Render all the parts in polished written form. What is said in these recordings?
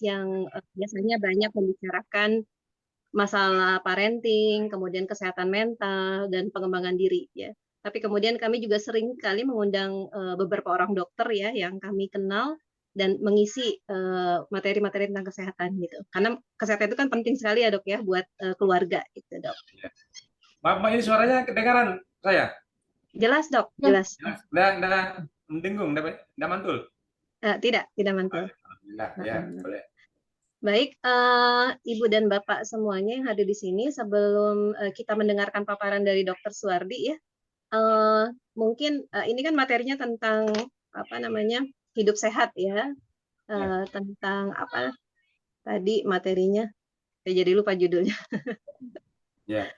yang biasanya banyak membicarakan masalah parenting, kemudian kesehatan mental dan pengembangan diri ya. Tapi kemudian kami juga sering kali mengundang beberapa orang dokter ya yang kami kenal dan mengisi materi-materi tentang kesehatan gitu. Karena kesehatan itu kan penting sekali ya dok ya buat keluarga gitu dok. Ya. Mbak, ini suaranya kedengaran saya? Jelas dok, jelas. Nggak mendengung, nggak mantul? Tidak mantul. Alhamdulillah, ya, boleh. Baik, Ibu dan Bapak semuanya yang hadir di sini, sebelum kita mendengarkan paparan dari Dr. Suwardi ya, mungkin ini kan materinya tentang apa namanya hidup sehat ya, Ya. tentang apa tadi materinya, saya jadi lupa judulnya. Ya.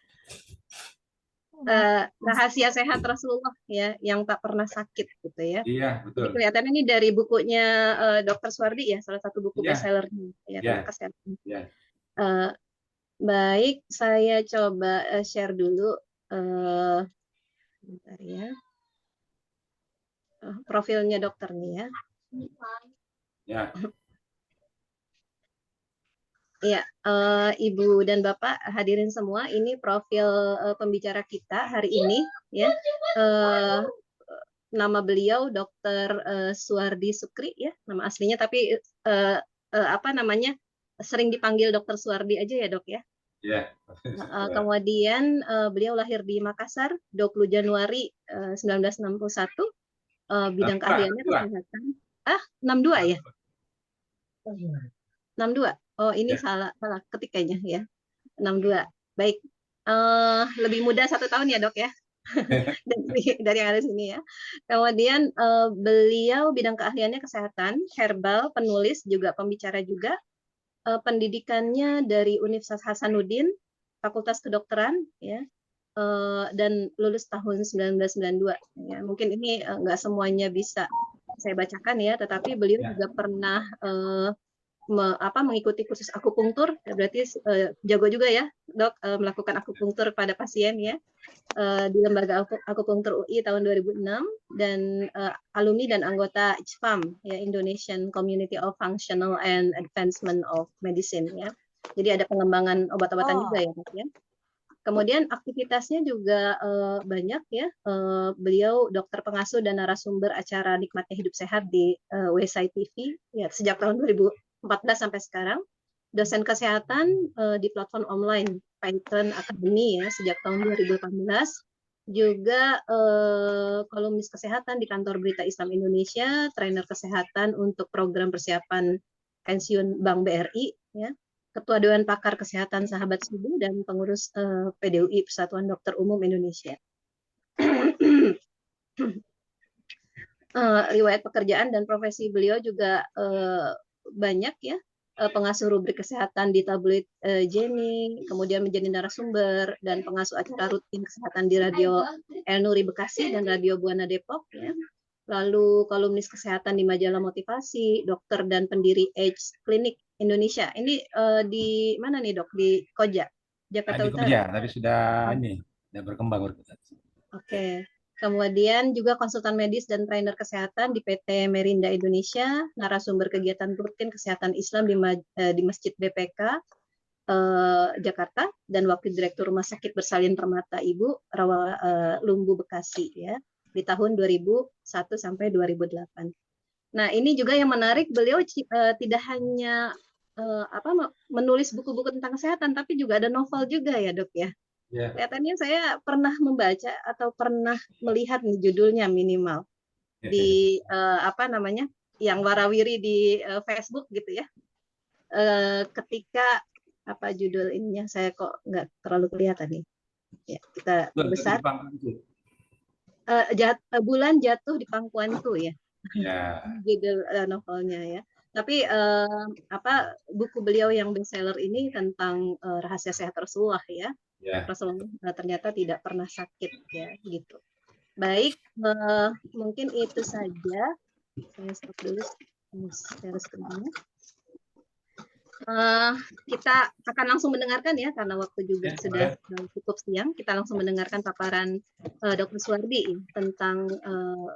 Rahasia sehat Rasulullah ya, yang tak pernah sakit gitu ya. Iya, Jadi betul. kelihatannya ini dari bukunya Dr. Suwardi ya, salah satu buku Iya, bestsellernya ya iya, tentang kesehatan. iya. Eh, Baik, saya coba share dulu. Bentar ya. Profilnya dokter nih ya. Ya. Iya, Ibu dan Bapak hadirin semua, ini profil pembicara kita hari ini ya. Eh, Nama beliau Dr. Suwardi Sukri ya, nama aslinya, tapi apa namanya sering dipanggil Dr. Suwardi aja ya dok ya. Iya. Kemudian beliau lahir di Makassar 20 Januari 1961. Bidang keahliannya kesehatan. 62 ya? 62. Oh, ini Ya. salah ketik kayaknya ya. 62. Baik. Lebih muda 1 tahun ya, Dok ya. dari yang ada sini ya. Kemudian beliau bidang keahliannya kesehatan, herbal, penulis, juga pembicara juga. Pendidikannya dari Universitas Hasanuddin, Fakultas Kedokteran ya. Dan lulus tahun 1992 ya. Mungkin ini nggak semuanya bisa saya bacakan ya, tetapi beliau Ya. juga pernah mengikuti kursus akupunktur, berarti jago juga ya dok melakukan akupunktur pada pasien ya, di lembaga akupunktur UI tahun 2006, dan alumni dan anggota ICFAM ya, Indonesian Community of Functional and Advancement of Medicine ya. Jadi ada pengembangan obat-obatan juga ya dok ya. Kemudian aktivitasnya juga banyak ya. Beliau dokter pengasuh dan narasumber acara Nikmatnya Hidup Sehat di WSI TV ya, sejak tahun 2014 sampai sekarang. Dosen kesehatan di platform online Python Academy ya sejak tahun 2018. Juga kolumnis kesehatan di kantor Berita Islam Indonesia, trainer kesehatan untuk program persiapan pensiun Bank BRI ya. Ketua Dewan Pakar Kesehatan Sahabat Subuh, dan pengurus PDUI Persatuan Dokter Umum Indonesia. Riwayat pekerjaan dan profesi beliau juga banyak ya. Pengasuh rubrik kesehatan di tabloid Jenny, kemudian menjadi narasumber dan pengasuh acara rutin kesehatan di Radio El Nuri Bekasi dan Radio Buana Depok ya. Lalu kolumnis kesehatan di majalah Motivasi, dokter dan pendiri AIDS Clinic Indonesia. Ini di mana nih dok? Di Koja, Jakarta Di Utara. Jogja, tapi sudah ini, sudah berkembang. Oke. Kemudian juga konsultan medis dan trainer kesehatan di PT Merinda Indonesia, narasumber kegiatan rutin kesehatan Islam di Masjid BPK Jakarta, dan wakil direktur Rumah Sakit Bersalin Permata Ibu Rawa Lumbu Bekasi ya di tahun 2001 sampai 2008. Nah, ini juga yang menarik, beliau tidak hanya menulis buku-buku tentang kesehatan, tapi juga ada novel juga ya, Dok ya. Ya. Kelihatannya saya pernah membaca atau pernah melihat nih judulnya minimal di yang warawiri di Facebook gitu ya. Ketika apa judul ininya, saya kok nggak terlalu kelihatan nih. Ya, kita besar. Bulan Jatuh di Pangkuanku ya. Ya. Judul novelnya ya. Tapi buku beliau yang bestseller ini tentang rahasia sehat Rasulullah ya. Ya. Rasulullah ternyata tidak pernah sakit ya gitu. Baik, mungkin itu saja. Saya stop dulu share screen-nya. Eh, kita akan langsung mendengarkan ya, karena waktu juga Ya, sudah boleh. cukup siang. Kita langsung mendengarkan paparan Dr. Suwardi tentang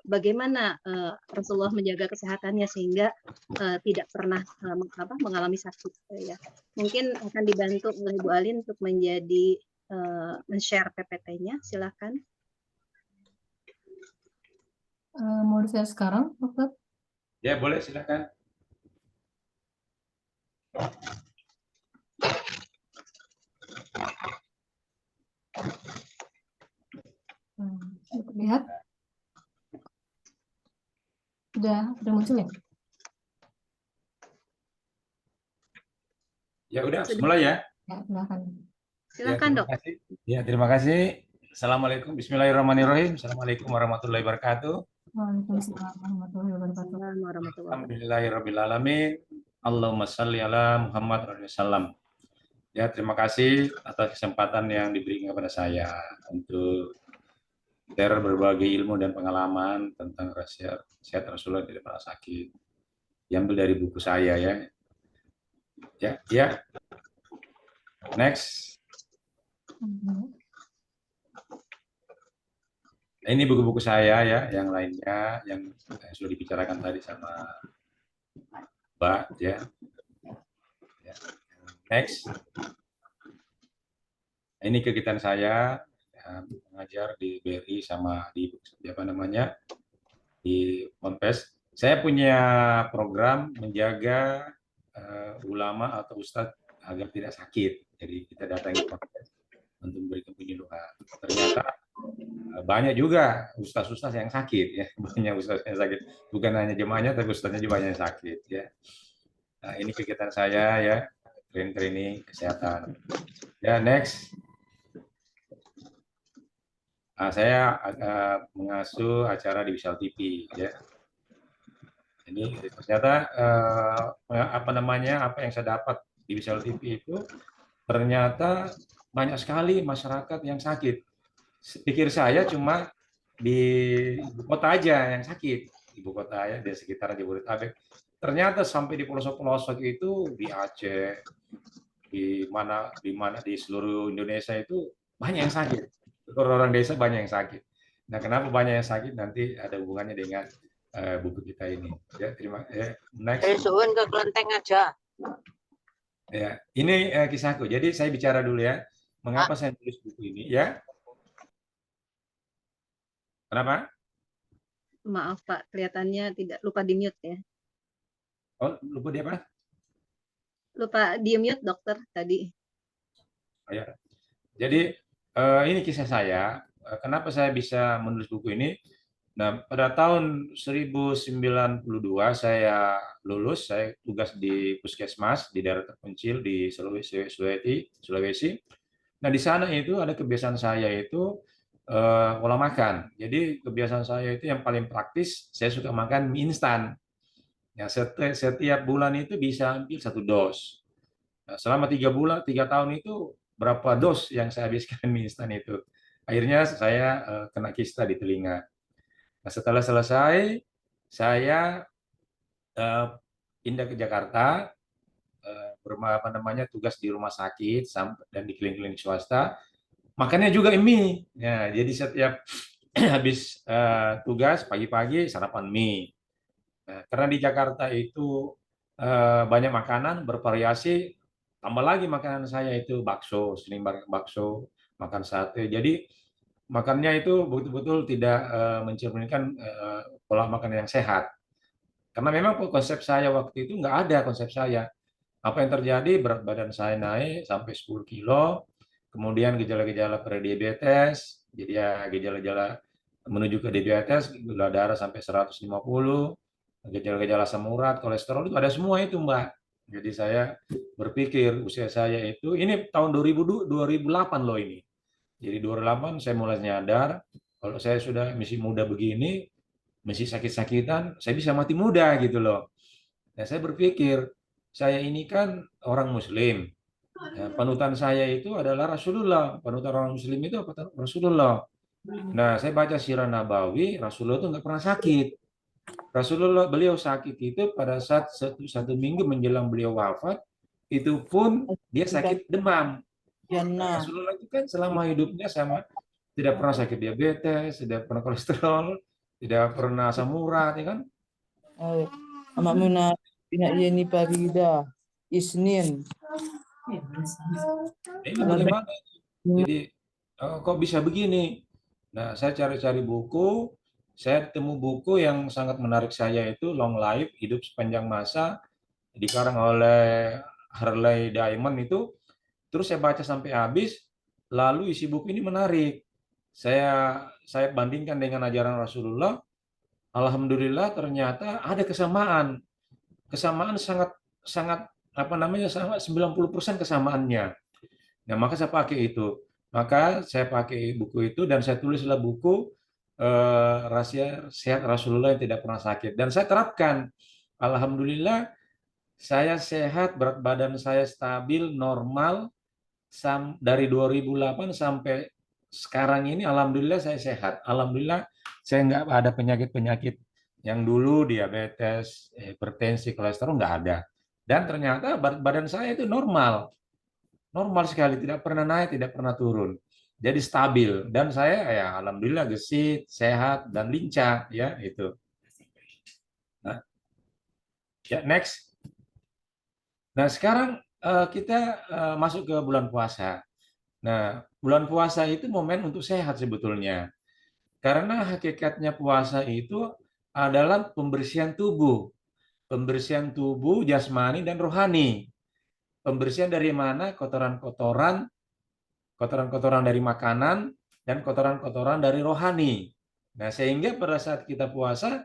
bagaimana Rasulullah menjaga kesehatannya sehingga tidak pernah mengalami sakit. Ya. Mungkin akan dibantu oleh Bu Alin untuk menjadi men-share PPT-nya. Silakan. Mau di-share sekarang, Dokter? Ya, boleh, silakan. Lihat. Udah muncul ya? Ya udah, Sudah. mulai ya. Ya, silakan. Silakan, Dok. Ya, terima kasih. Assalamualaikum, Bismillahirrahmanirrahim. Assalamualaikum warahmatullahi wabarakatuh. Waalaikumsalam warahmatullahi wabarakatuh. Assalamualaikum warahmatullahi wabarakatuh. Alhamdulillahirrahmanirrahim. Allahumma salli ala Muhammad wasallam. Ya, terima kasih atas kesempatan yang diberikan kepada saya untuk share berbagai ilmu dan pengalaman tentang rahasia sehat Rasulullah tidak pernah sakit. Diambil dari buku saya ya. Ya. Next. Ini buku-buku saya ya, yang lainnya yang sudah dibicarakan tadi sama Mbak ya. Next. Ini kegiatan saya mengajar di BRI sama di di Ponpes. Saya punya program menjaga ulama atau ustadz agar tidak sakit. Jadi kita datangi Ponpes untuk memberikan penyuluhan. Ternyata banyak juga ustadz-ustadz yang sakit ya, banyak ustadz yang sakit. Bukan hanya jemaahnya, tapi ustadznya juga banyak yang sakit ya. Nah, ini kegiatan saya ya, training kesehatan. Ya, next. Saya mengasuh acara di Visual TV ya. Ini ternyata apa yang saya dapat di Visual TV itu ternyata banyak sekali masyarakat yang sakit. Pikir saya cuma di ibu kota aja yang sakit, ibu kota ya di sekitar Jabodetabek. Ternyata sampai di pelosok-pelosok itu di Aceh, di mana di seluruh Indonesia itu banyak yang sakit. Orang desa banyak yang sakit. Nah, kenapa banyak yang sakit? Nanti ada hubungannya dengan buku kita ini. Ya, next. Suun ke kelenteng aja. Ya, ini kisahku. Jadi saya bicara dulu ya. Mengapa saya tulis buku ini? Ya. Kenapa? Maaf Pak, kelihatannya tidak lupa di mute ya. Oh, lupa dia apa? Lupa di mute dokter tadi. Oh, ya. Jadi ini kisah saya. Kenapa saya bisa menulis buku ini? Nah, pada tahun 1092 saya lulus, saya tugas di puskesmas di daerah terpencil di Sulawesi. Nah, di sana itu ada kebiasaan saya itu pola makan. Jadi kebiasaan saya itu yang paling praktis, saya suka makan mie instan. Ya, setiap bulan itu bisa hampir 1 dos. Nah, selama 3 tahun itu berapa dos yang saya habiskan mie instan itu. Akhirnya saya kena kista di telinga. Nah, setelah selesai, saya pindah ke Jakarta, tugas di rumah sakit dan di klinik-klinik swasta. Makannya juga mie. Ya, jadi setiap habis tugas pagi-pagi sarapan mie. Nah, karena di Jakarta itu banyak makanan bervariasi, tambah lagi makanan saya itu bakso, sering bakso, makan sate. Jadi makannya itu betul-betul tidak mencerminkan pola makan yang sehat. Karena memang konsep saya waktu itu nggak ada konsep saya. Apa yang terjadi, berat badan saya naik sampai 10 kilo, kemudian gejala-gejala prediabetes, jadi ya gejala-gejala menuju ke diabetes, gula darah sampai 150, gejala-gejala asam urat, kolesterol itu ada semua itu Mbak. Jadi saya berpikir usia saya itu, ini tahun 2008 loh ini. Jadi 2008 saya mulai nyadar, kalau saya sudah masih muda begini, masih sakit-sakitan, saya bisa mati muda gitu loh. Nah, saya berpikir, saya ini kan orang Muslim. Ya, panutan saya itu adalah Rasulullah. Panutan orang Muslim itu apa? Rasulullah. Nah, saya baca Sirah Nabawi, Rasulullah itu nggak pernah sakit. Beliau sakit itu pada saat satu minggu menjelang beliau wafat, Itu pun dia sakit demam. Jannah. Rasulullah itu kan selama hidupnya sama tidak pernah sakit diabetes, tidak pernah kolesterol, tidak pernah asam urat, ya kan? Amak muna pinak Yeni Parida Isnin. Ini bagaimana? Jadi kok bisa begini? Nah, saya cari-cari buku, saya temu buku yang sangat menarik saya itu Long Life, Hidup Sepanjang Masa, dikarang oleh Harley Diamond itu. Terus saya baca sampai habis, lalu isi buku ini menarik. Saya bandingkan dengan ajaran Rasulullah. Alhamdulillah ternyata ada kesamaan. Kesamaan sangat sangat apa namanya sangat 90% kesamaannya. Nah, maka saya pakai itu. Maka saya pakai buku itu dan saya tulislah buku Rahasia Sehat Rasulullah yang Tidak Pernah Sakit. Dan saya terapkan. Alhamdulillah saya sehat, berat badan saya stabil, normal, dari 2008 sampai sekarang ini alhamdulillah saya sehat. Alhamdulillah saya nggak ada penyakit-penyakit yang dulu diabetes, hipertensi, kolesterol nggak ada. Dan ternyata badan saya itu normal. Normal sekali, tidak pernah naik, tidak pernah turun. Jadi stabil dan saya ya alhamdulillah gesit, sehat dan lincah ya itu. Nah, ya next. Nah, sekarang kita masuk ke bulan puasa. Nah, bulan puasa itu momen untuk sehat sebetulnya. Karena hakikatnya puasa itu adalah pembersihan tubuh. Pembersihan tubuh jasmani dan rohani. Pembersihan dari mana? Kotoran-kotoran dari makanan dan kotoran-kotoran dari rohani. Nah, sehingga pada saat kita puasa,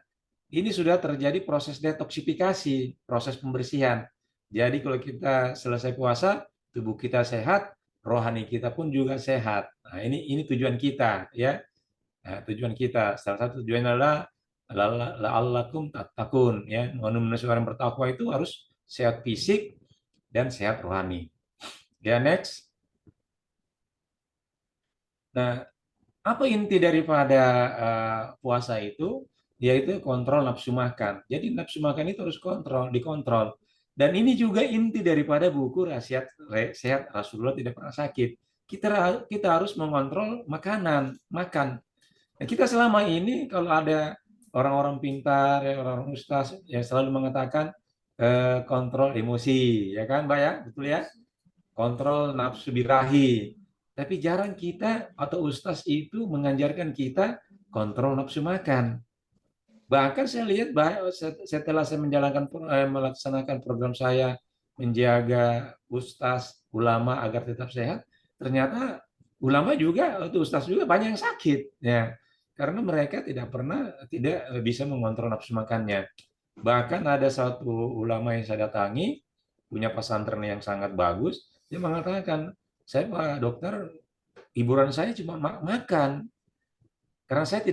ini sudah terjadi proses detoksifikasi, proses pembersihan. Jadi kalau kita selesai puasa, tubuh kita sehat, rohani kita pun juga sehat. Nah, ini tujuan kita ya. Nah, tujuan kita, salah satu tujuan adalah la'allakum tattaqun ya. Manusia orang bertakwa itu harus sehat fisik dan sehat rohani. Ya, next. Nah, apa inti daripada puasa itu? Yaitu kontrol nafsu makan. Jadi nafsu makan itu harus dikontrol. Dan ini juga inti daripada buku Rahasia Sehat Rasulullah Tidak Pernah Sakit. Kita harus mengontrol makan. Nah, kita selama ini kalau ada orang-orang pintar, ya, orang ustaz yang selalu mengatakan kontrol emosi, ya kan, Mbak ya, betul ya? Kontrol nafsu birahi. Tapi jarang kita atau ustaz itu mengajarkan kita kontrol nafsu makan. Bahkan saya lihat setelah saya melaksanakan program saya menjaga ustaz, ulama agar tetap sehat, ternyata ulama juga atau ustaz juga banyak yang sakit ya. Karena mereka tidak bisa mengontrol nafsu makannya. Bahkan ada satu ulama yang saya datangi, punya pesantren yang sangat bagus, dia mengatakan, saya Pak Dokter, hiburan saya cuma makan. Karena saya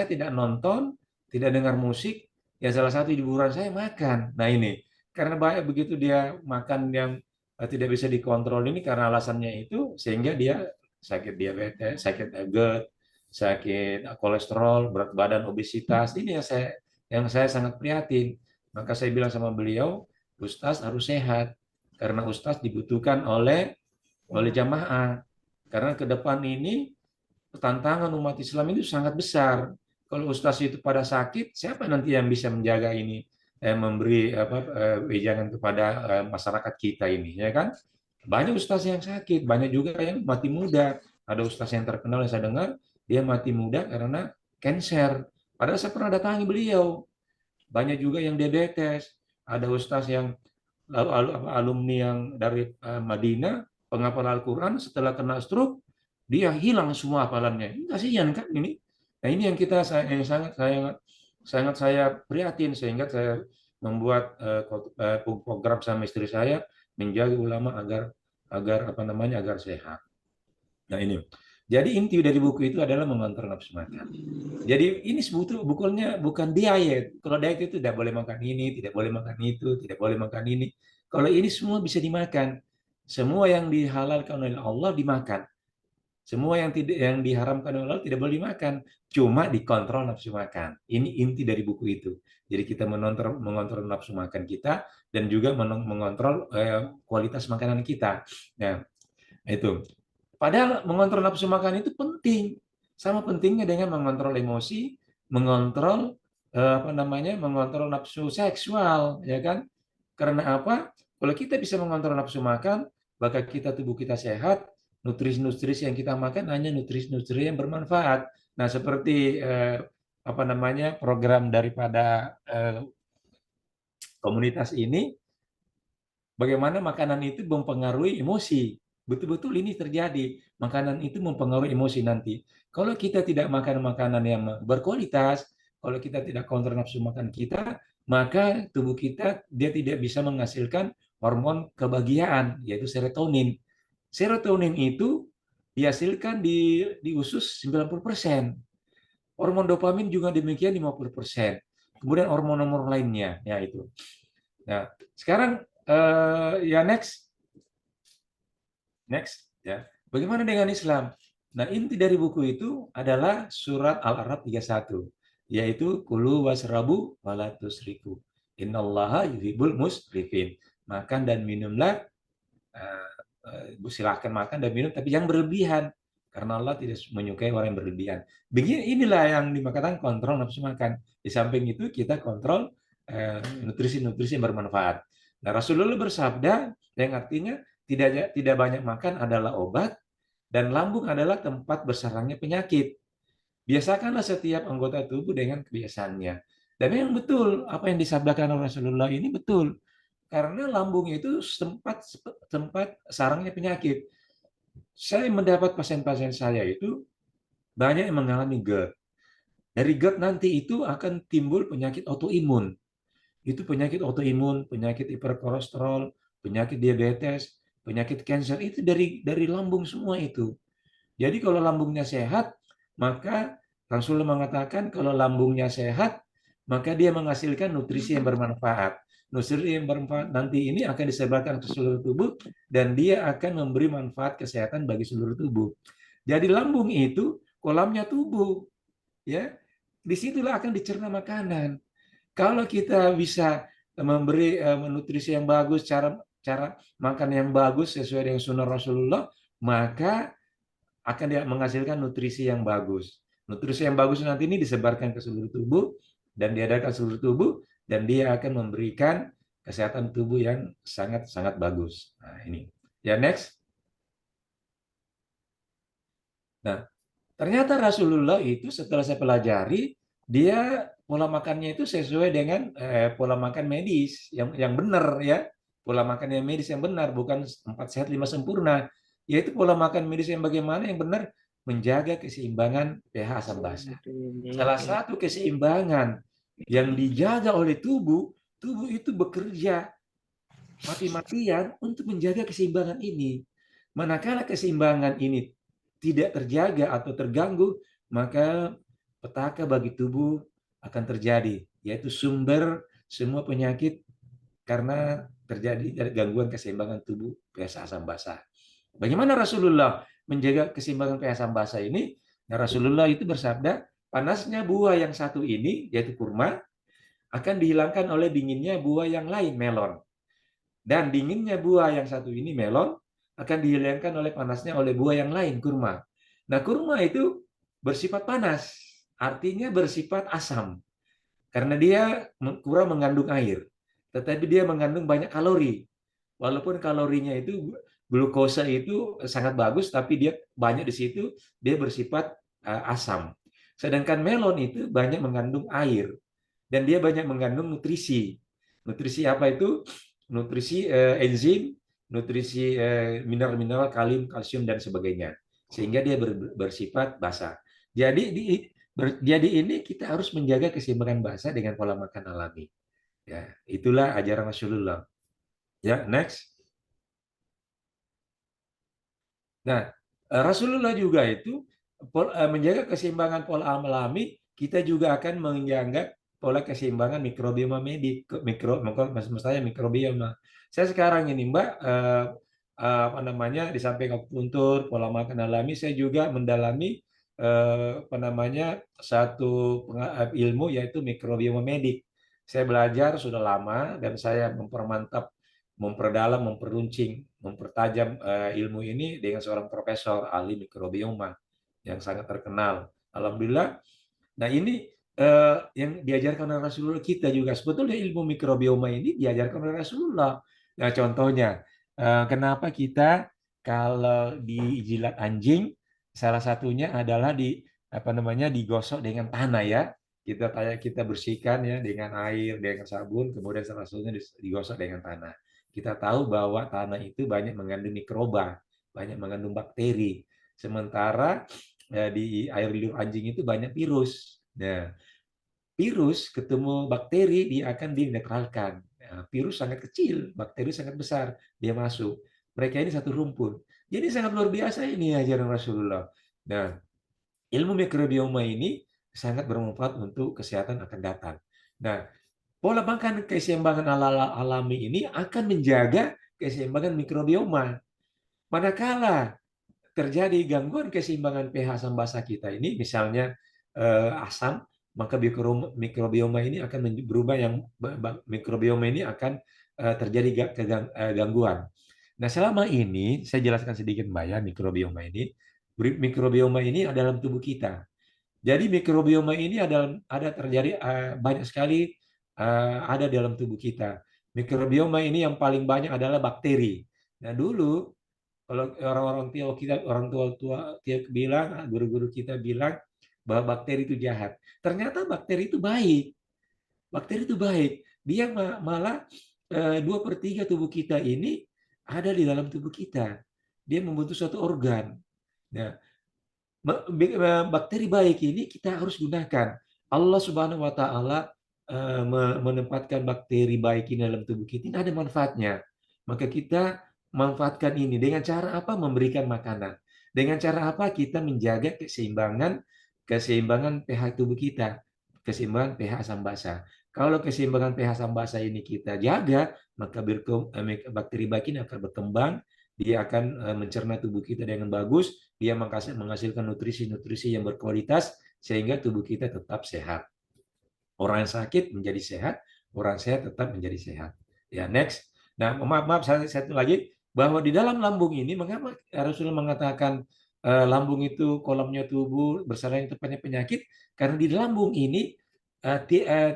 tidak nonton, tidak dengar musik, ya salah satu hiburan saya makan. Nah ini, karena banyak begitu dia makan yang tidak bisa dikontrol ini karena alasannya itu, sehingga dia sakit diabetes, sakit GERD, sakit kolesterol, berat badan, obesitas. Ini yang saya sangat prihatin. Maka saya bilang sama beliau, Ustaz harus sehat, karena Ustaz dibutuhkan oleh jamaah. Karena ke depan ini tantangan umat Islam itu sangat besar. Kalau ustaz itu pada sakit, siapa nanti yang bisa menjaga ini, memberi wejangan kepada masyarakat kita ini, ya kan? Banyak ustaz yang sakit, banyak juga yang mati muda. Ada ustaz yang terkenal yang saya dengar, dia mati muda karena kanker. Padahal saya pernah datangi beliau. Banyak juga yang diabetes. Ada ustaz yang alumni yang dari Madinah, penghafal Al-Quran, setelah kena stroke, dia hilang semua hafalannya. Kasihan kan ini. Nah ini yang sangat saya prihatin, sehingga saya membuat program sama istri saya menjaga ulama agar sehat. Nah ini. Jadi inti dari buku itu adalah mengontrol nafsu makan. Jadi ini sebetulnya bukan diet. Kalau diet itu tidak boleh makan ini, tidak boleh makan itu, tidak boleh makan ini. Kalau ini semua bisa dimakan. Semua yang dihalalkan oleh Allah dimakan. Semua yang diharamkan oleh Allah tidak boleh dimakan, cuma dikontrol nafsu makan. Ini inti dari buku itu. Jadi kita mengontrol nafsu makan kita dan juga mengontrol kualitas makanan kita. Nah, itu. Padahal mengontrol nafsu makan itu penting. Sama pentingnya dengan mengontrol emosi, mengontrol mengontrol nafsu seksual, ya kan? Karena apa? Kalau kita bisa mengontrol nafsu makan, maka tubuh kita sehat, nutrisi-nutrisi yang kita makan hanya nutrisi-nutrisi yang bermanfaat. Nah, seperti program daripada komunitas ini, bagaimana makanan itu mempengaruhi emosi. Betul-betul ini terjadi. Makanan itu mempengaruhi emosi nanti. Kalau kita tidak makan makanan yang berkualitas, kalau kita tidak kontrol nafsu makan kita, maka tubuh kita dia tidak bisa menghasilkan hormon kebahagiaan, yaitu serotonin. Serotonin itu dihasilkan di usus 90%. Hormon dopamin juga demikian 50%. Kemudian hormon-hormon lainnya, ya itu. Nah, sekarang next ya. Bagaimana dengan Islam? Nah, inti dari buku itu adalah surat Al-A'raf 31, yaitu kulu wasrabu wala tusriku. Innallaha yuhibbul musrifin. Makan dan minumlah, silahkan makan dan minum, tapi yang berlebihan. Karena Allah tidak menyukai orang yang berlebihan. Inilah yang dimaksudkan kontrol nafsu makan. Di samping itu kita kontrol nutrisi-nutrisi yang bermanfaat. Nah, Rasulullah bersabda yang artinya tidak banyak makan adalah obat dan lambung adalah tempat bersarangnya penyakit. Biasakanlah setiap anggota tubuh dengan kebiasaannya. Dan memang betul apa yang disabdakan oleh Rasulullah ini betul. Karena lambung itu tempat sarangnya penyakit. Saya mendapat pasien-pasien saya itu banyak yang mengalami GERD. Dari GERD nanti itu akan timbul penyakit autoimun. Itu penyakit autoimun, penyakit hiperkolesterol, penyakit diabetes, penyakit kanker itu dari lambung semua itu. Jadi kalau lambungnya sehat, maka Rasulullah mengatakan kalau lambungnya sehat, maka dia menghasilkan nutrisi yang bermanfaat. Nutrisi yang bermanfaat nanti ini akan disebarkan ke seluruh tubuh dan dia akan memberi manfaat kesehatan bagi seluruh tubuh. Jadi lambung itu kolamnya tubuh, ya. Disitulah akan dicerna makanan. Kalau kita bisa memberi nutrisi yang bagus, cara makan yang bagus sesuai dengan sunnah Rasulullah, maka akan dia menghasilkan nutrisi yang bagus. Nutrisi yang bagus nanti ini disebarkan ke seluruh tubuh dan diadakan seluruh tubuh dan dia akan memberikan kesehatan tubuh yang sangat-sangat bagus. Nah, ini. Ya, next. Nah, ternyata Rasulullah itu setelah saya pelajari, dia pola makannya itu sesuai dengan pola makan medis yang benar, ya. Pola makan yang medis yang benar, bukan 4 sehat 5 sempurna. Yaitu pola makan medis yang bagaimana yang benar, menjaga keseimbangan pH asam basa. Salah satu keseimbangan yang dijaga oleh tubuh itu bekerja mati-matian untuk menjaga keseimbangan ini. Manakala keseimbangan ini tidak terjaga atau terganggu, maka petaka bagi tubuh akan terjadi, yaitu sumber semua penyakit karena terjadi dari gangguan keseimbangan tubuh pH asam basa. Bagaimana Rasulullah menjaga keseimbangan pH asam basa ini? Nah, Rasulullah itu bersabda, panasnya buah yang satu ini, yaitu kurma, akan dihilangkan oleh dinginnya buah yang lain, melon. Dan dinginnya buah yang satu ini, melon, akan dihilangkan oleh panasnya oleh buah yang lain, kurma. Nah, kurma itu bersifat panas, artinya bersifat asam. Karena dia kurang mengandung air, tetapi dia mengandung banyak kalori. Walaupun kalorinya itu, glukosa itu sangat bagus, tapi dia banyak di situ, dia bersifat asam. Sedangkan melon itu banyak mengandung air, dan dia banyak mengandung nutrisi. Nutrisi apa itu? Nutrisi enzim, nutrisi mineral-mineral, kalium, kalsium, dan sebagainya. Sehingga dia bersifat basah. Jadi ini kita harus menjaga keseimbangan basah dengan pola makan alami. Ya, itulah ajaran Rasulullah. Ya, next. Nah, Rasulullah juga itu menjaga keseimbangan pola alami, kita juga akan menjaga pola keseimbangan mikrobioma medik, mikrobioma. Saya sekarang ini, Mbak, apa namanya, di samping akupuntur, pola makan alami, saya juga mendalami apa namanya, satu ilmu yaitu mikrobioma medik. Saya belajar sudah lama dan saya mempermantap, memperdalam, memperuncing, mempertajam ilmu ini dengan seorang profesor ahli mikrobioma yang sangat terkenal. Alhamdulillah. Nah ini yang diajarkan oleh Rasulullah kita juga. Sebetulnya ilmu mikrobioma ini diajarkan oleh Rasulullah. Nah contohnya, kenapa kita kalau dijilat anjing, salah satunya adalah apa namanya, digosok dengan tanah ya. Kita bersihkan ya dengan air, dengan sabun, kemudian salah satunya digosok dengan tanah. Kita tahu bahwa tanah itu banyak mengandung mikroba, banyak mengandung bakteri. Sementara di air liur anjing itu banyak virus. Nah, virus ketemu bakteri dia akan dinetralkan. Nah, virus sangat kecil, bakteri sangat besar, dia masuk. Mereka ini satu rumpun. Jadi sangat luar biasa ini ajaran Rasulullah. Nah, ilmu mikrobioma ini sangat bermanfaat untuk kesehatan akan datang. Nah, pola makan keseimbangan alami ini akan menjaga keseimbangan mikrobioma. Manakala terjadi gangguan keseimbangan pH asam basa kita ini, misalnya asam, maka mikrobioma ini akan berubah, mikrobioma ini akan terjadi gangguan. Nah, selama ini saya jelaskan sedikit Mbak ya, mikrobioma ini ada dalam tubuh kita. Jadi mikrobioma ini ada terjadi banyak sekali ada dalam tubuh kita. Mikrobioma ini yang paling banyak adalah bakteri. Nah, dulu kalau orang tua kita bilang, guru-guru kita bilang bahwa bakteri itu jahat. Ternyata bakteri itu baik. Bakteri itu baik. Dia malah 2/3 tubuh kita ini ada di dalam tubuh kita. Dia membentuk suatu organ. Nah, bakteri baik ini kita harus gunakan. Allah Subhanahu wa taala menempatkan bakteri baik ini dalam tubuh kita, ini ada manfaatnya. Maka kita manfaatkan ini dengan cara apa? Memberikan makanan. Dengan cara apa? Kita menjaga keseimbangan pH tubuh kita, keseimbangan pH asam basa. Kalau keseimbangan pH asam basa ini kita jaga, maka bakteri baik ini akan berkembang, dia akan mencerna tubuh kita dengan bagus, dia menghasilkan nutrisi-nutrisi yang berkualitas sehingga tubuh kita tetap sehat. Orang yang sakit menjadi sehat, orang sehat tetap menjadi sehat. Ya, next. Nah, maaf satu lagi, bahwa di dalam lambung ini, mengapa Rasulullah mengatakan lambung itu kolamnya tubuh, bersarang tempatnya penyakit? Karena di lambung ini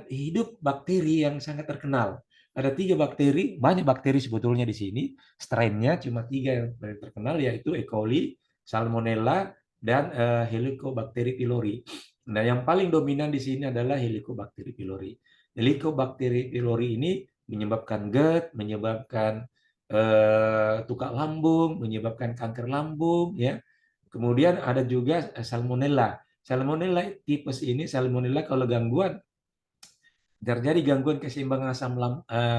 hidup bakteri yang sangat terkenal. Ada 3 bakteri, banyak bakteri sebetulnya di sini, strainnya cuma 3 yang paling terkenal, yaitu E. coli, Salmonella, dan Helicobacter pylori. Nah, yang paling dominan di sini adalah Helicobacter pylori. Helicobacter pylori ini menyebabkan GERD, menyebabkan tukak lambung, menyebabkan kanker lambung, ya. Kemudian ada juga Salmonella. Salmonella tipes ini, Salmonella kalau terjadi gangguan keseimbangan asam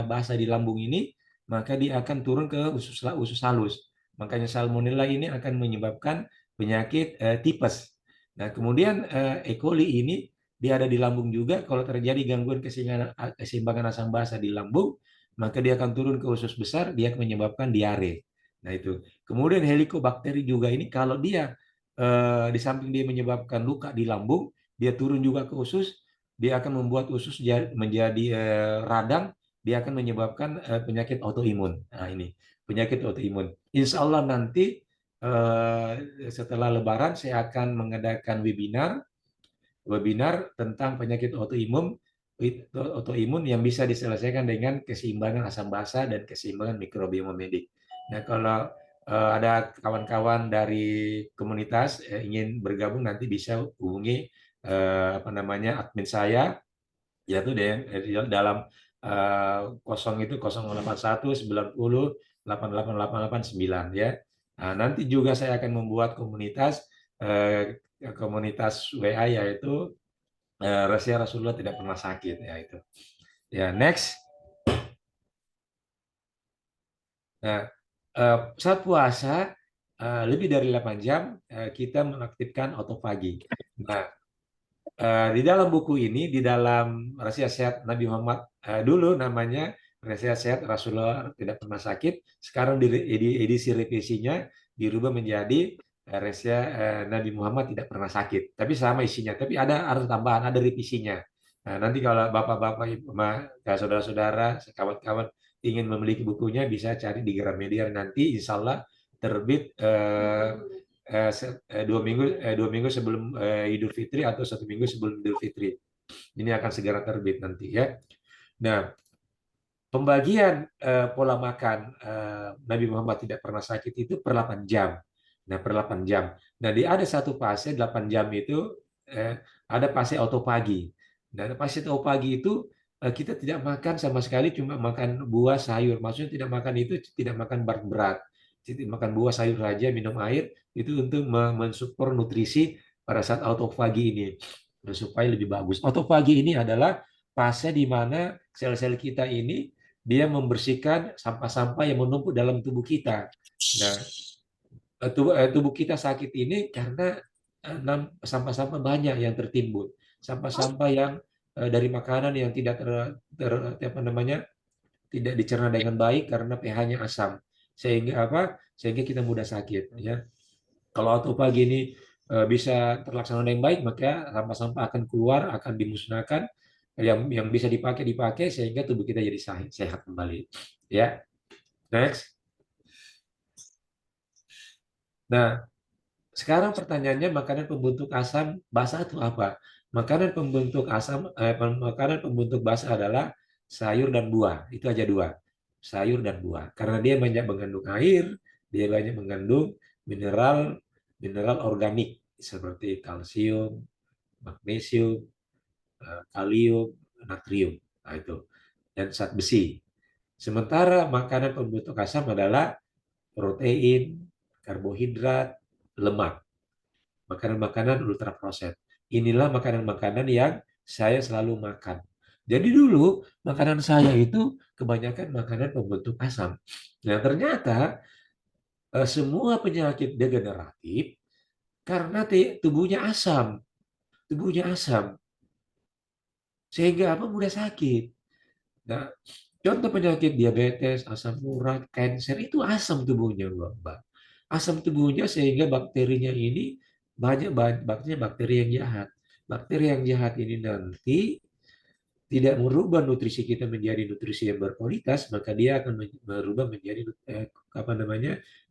basa di lambung ini, maka dia akan turun ke usus halus. Makanya Salmonella ini akan menyebabkan penyakit tipes. Nah, kemudian E. coli ini dia ada di lambung juga. Kalau terjadi gangguan keseimbangan asam basa di lambung, maka dia akan turun ke usus besar, dia akan menyebabkan diare. Nah, itu. Kemudian Helicobacter juga ini kalau dia di samping dia menyebabkan luka di lambung, dia turun juga ke usus, dia akan membuat usus menjadi radang, dia akan menyebabkan penyakit autoimun. Nah, ini penyakit autoimun. Insya Allah nanti setelah Lebaran saya akan mengadakan webinar tentang penyakit autoimun yang bisa diselesaikan dengan keseimbangan asam basa dan keseimbangan mikrobioma medik. Nah, kalau ada kawan-kawan dari komunitas ingin bergabung, nanti bisa hubungi admin saya, yaitu dalam 081 90 88889 ya. Nah, nanti juga saya akan membuat komunitas WA, yaitu Rahasia Rasulullah Tidak Pernah Sakit, ya itu. Ya, next. Nah, saat puasa lebih dari 8 jam kita mengaktifkan autofagi. Nah, di dalam buku ini, di dalam Rahasia Sehat Nabi Muhammad, dulu namanya Resep sehat Rasulullah tidak pernah sakit. Sekarang di edisi revisinya dirubah menjadi resep Nabi Muhammad tidak pernah sakit. Tapi sama isinya. Tapi ada tambahan, ada revisinya. Nah, nanti kalau bapak-bapak, saudara-saudara, kawan-kawan ingin memiliki bukunya bisa cari di Gramedia. Nanti insya Allah terbit 2 minggu sebelum Idul Fitri atau 1 minggu sebelum Idul Fitri. Ini akan segera terbit nanti ya. Nah, pembagian pola makan Nabi Muhammad tidak pernah sakit itu per 8 jam. Nah, per 8 jam. Nah, ada satu fase 8 jam itu ada fase autopagi. Nah, fase autopagi itu kita tidak makan sama sekali, cuma makan buah sayur. Maksudnya tidak makan itu tidak makan berat-berat. Tidak makan buah sayur saja, minum air itu untuk mensupport nutrisi pada saat autopagi ini supaya lebih bagus. Autopagi ini adalah fase di mana sel-sel kita ini dia membersihkan sampah-sampah yang menumpuk dalam tubuh kita. Nah, tubuh kita sakit ini karena sampah-sampah banyak yang tertimbun. Sampah-sampah yang dari makanan yang tidak tidak dicerna dengan baik karena pH-nya asam. Sehingga kita mudah sakit ya. Kalau autopagi ini bisa terlaksana dengan baik, maka sampah-sampah akan keluar, akan dimusnahkan, yang bisa dipakai sehingga tubuh kita jadi sehat kembali. Ya, next. Nah, sekarang pertanyaannya makanan pembentuk asam basa itu apa? Makanan pembentuk basa adalah sayur dan buah. Itu aja dua, sayur dan buah. Karena dia banyak mengandung air, dia banyak mengandung mineral organik seperti kalsium, magnesium, kalium, natrium. Nah, itu. Dan zat besi. Sementara makanan pembentuk asam adalah protein, karbohidrat, lemak. Makanan-makanan ultraproses. Inilah makanan-makanan yang saya selalu makan. Jadi dulu makanan saya itu kebanyakan makanan pembentuk asam. Nah, ternyata semua penyakit degeneratif karena tubuhnya asam. Sehingga mudah sakit. Nah, contoh penyakit diabetes, asam urat, kanker itu asam tubuhnya, Mbak. Asam tubuhnya sehingga bakterinya ini banyak bakteri yang jahat. Bakteri yang jahat ini nanti tidak merubah nutrisi kita menjadi nutrisi yang berkualitas, maka dia akan merubah menjadi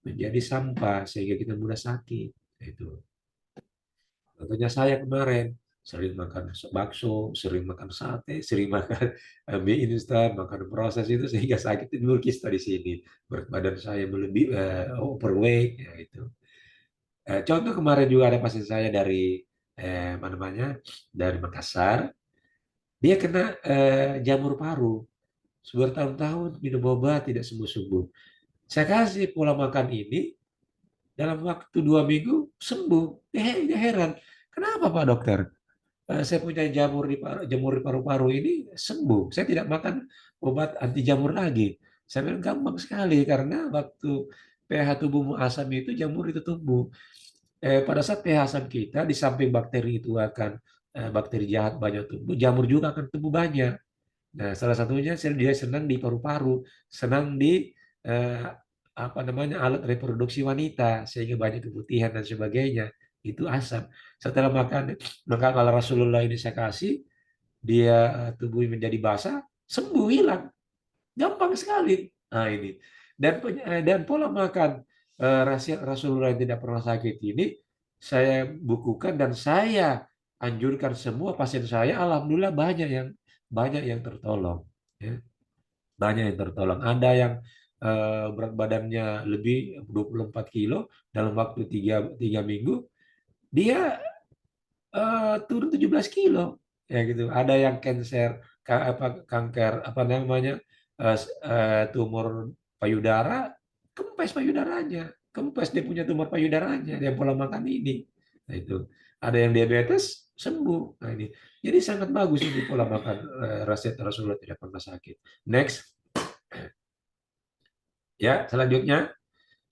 menjadi sampah sehingga kita mudah sakit. Itu. Contohnya saya kemarin sering makan bakso, sering makan sate, sering makan mie instan, makan proses itu sehingga sakit timbul kista di sini. Berat badan saya melebihi overweight ya itu. Contoh kemarin juga ada pasien saya dari dari Makassar. Dia kena jamur paru. Bertahun-tahun minum obat tidak sembuh-sembuh. Saya kasih pola makan ini dalam waktu 2 minggu sembuh. Dia heran. Kenapa Pak Dokter? Saya punya jamur di paru-paru ini sembuh. Saya tidak makan obat anti jamur lagi. Saya bilang gampang sekali karena waktu pH tubuhmu asam itu jamur itu tumbuh. Pada saat pH asam kita di samping bakteri itu akan bakteri jahat banyak tumbuh, jamur juga akan tumbuh banyak. Nah, salah satunya dia senang di paru-paru, senang di alat reproduksi wanita sehingga banyak keputihan dan sebagainya. Itu asam. Setelah maka kalau Rasulullah ini saya kasih, dia tubuh menjadi basah, sembuh hilang. Gampang sekali. Nah, ini. Dan pola makan Rasulullah yang tidak pernah sakit ini saya bukukan dan saya anjurkan semua pasien saya, alhamdulillah banyak yang tertolong. Ya. Banyak yang tertolong. Ada yang berat badannya lebih 24 kilo dalam waktu 3 minggu, dia turun 17 kilo. Ya gitu. Ada yang kanker tumor payudara, kempes payudaranya. Kempes dia punya tumor payudaranya, dia pola makan ini. Nah, itu. Ada yang diabetes, sembuh. Nah, ini. Jadi sangat bagus ini pola makan resep Rasulullah tidak pernah sakit. Next. Ya, selanjutnya.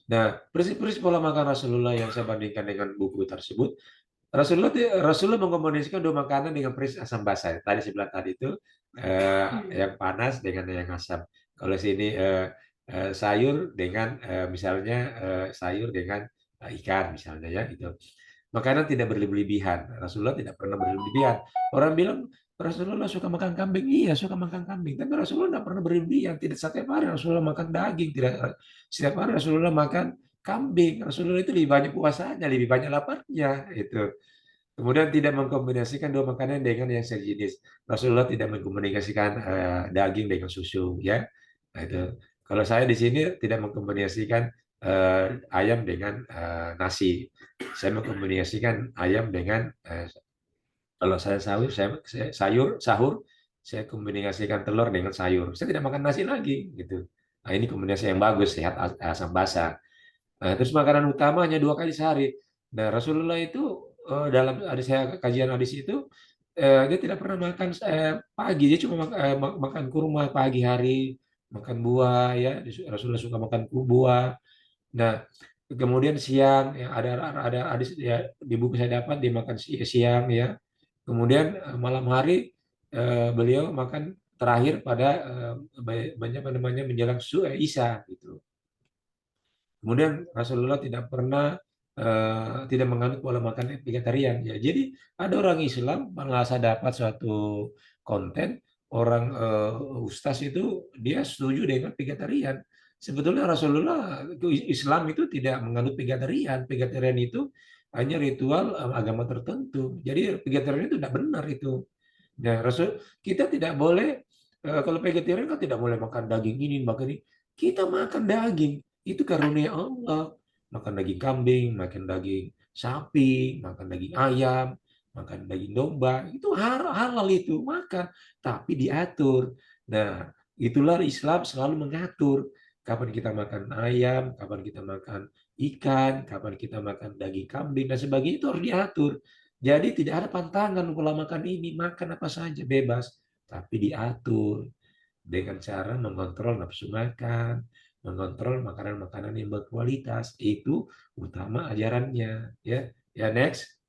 Nah, prinsip-prinsip pola makan Rasulullah yang saya bandingkan dengan buku tersebut, Rasulullah mengkombinasikan 2 makanan dengan prinsip asam basa. Tadi saya bilang tadi itu yang panas dengan yang asam. Kalau sini sayur dengan misalnya sayur dengan ikan misalnya ya gitu. Makanan tidak berlebihan. Rasulullah tidak pernah berlebihan. Orang bilang Rasulullah suka makan kambing. Iya, suka makan kambing. Tapi Rasulullah tidak pernah berlebihan. Tidak setiap hari Rasulullah makan daging. Tidak setiap hari Rasulullah makan kambing. Rasulullah itu lebih banyak puasanya, lebih banyak laparnya. Itu. Kemudian tidak mengkombinasikan dua makanan dengan yang sejenis. Rasulullah tidak mengkombinasikan daging dengan susu, ya. Nah, itu. Kalau saya di sini tidak mengkombinasikan ayam dengan nasi. Saya mengkombinasikan ayam dengan kalau saya sahur, saya kombinasikan telur dengan sayur. Saya tidak makan nasi lagi, gitu. Nah, ini kombinasi yang bagus, sehat asam basa. Nah, terus makanan utamanya 2 kali sehari. Nah, Rasulullah itu dalam hadis saya kajian hadis itu dia tidak pernah makan pagi, dia cuma makan kurma pagi hari, makan buah ya. Rasulullah suka makan buah. Nah, kemudian siang ya ada hadis ya di buku saya dapat dia makan siang ya. Kemudian malam hari beliau makan terakhir pada banyak namanya menjelang Isya gitu. Kemudian Rasulullah tidak pernah tidak menganut pola makan vegetarian ya. Jadi ada orang Islam merasa dapat suatu konten orang ustaz itu dia setuju dengan vegetarian. Sebetulnya Rasulullah Islam itu tidak menganut vegetarian. Vegetarian itu hanya ritual agama tertentu. Jadi vegetarian itu tidak benar itu. Nah, kita tidak boleh kalau vegetarian kan tidak boleh makan daging ini, makan ini. Kita makan daging. Itu karunia Allah. Makan daging kambing, makan daging sapi, makan daging ayam, makan daging domba. Itu halal itu, makan. Tapi diatur. Nah, itulah Islam selalu mengatur. Kapan kita makan ayam, kapan kita makan ikan, kapan kita makan daging kambing, dan sebagainya itu harus diatur. Jadi tidak ada pantangan pola makan ini, makan apa saja bebas. Tapi diatur dengan cara mengontrol nafsu makan, mengontrol makanan-makanan yang berkualitas. Itu utama ajarannya, ya. Ya, next.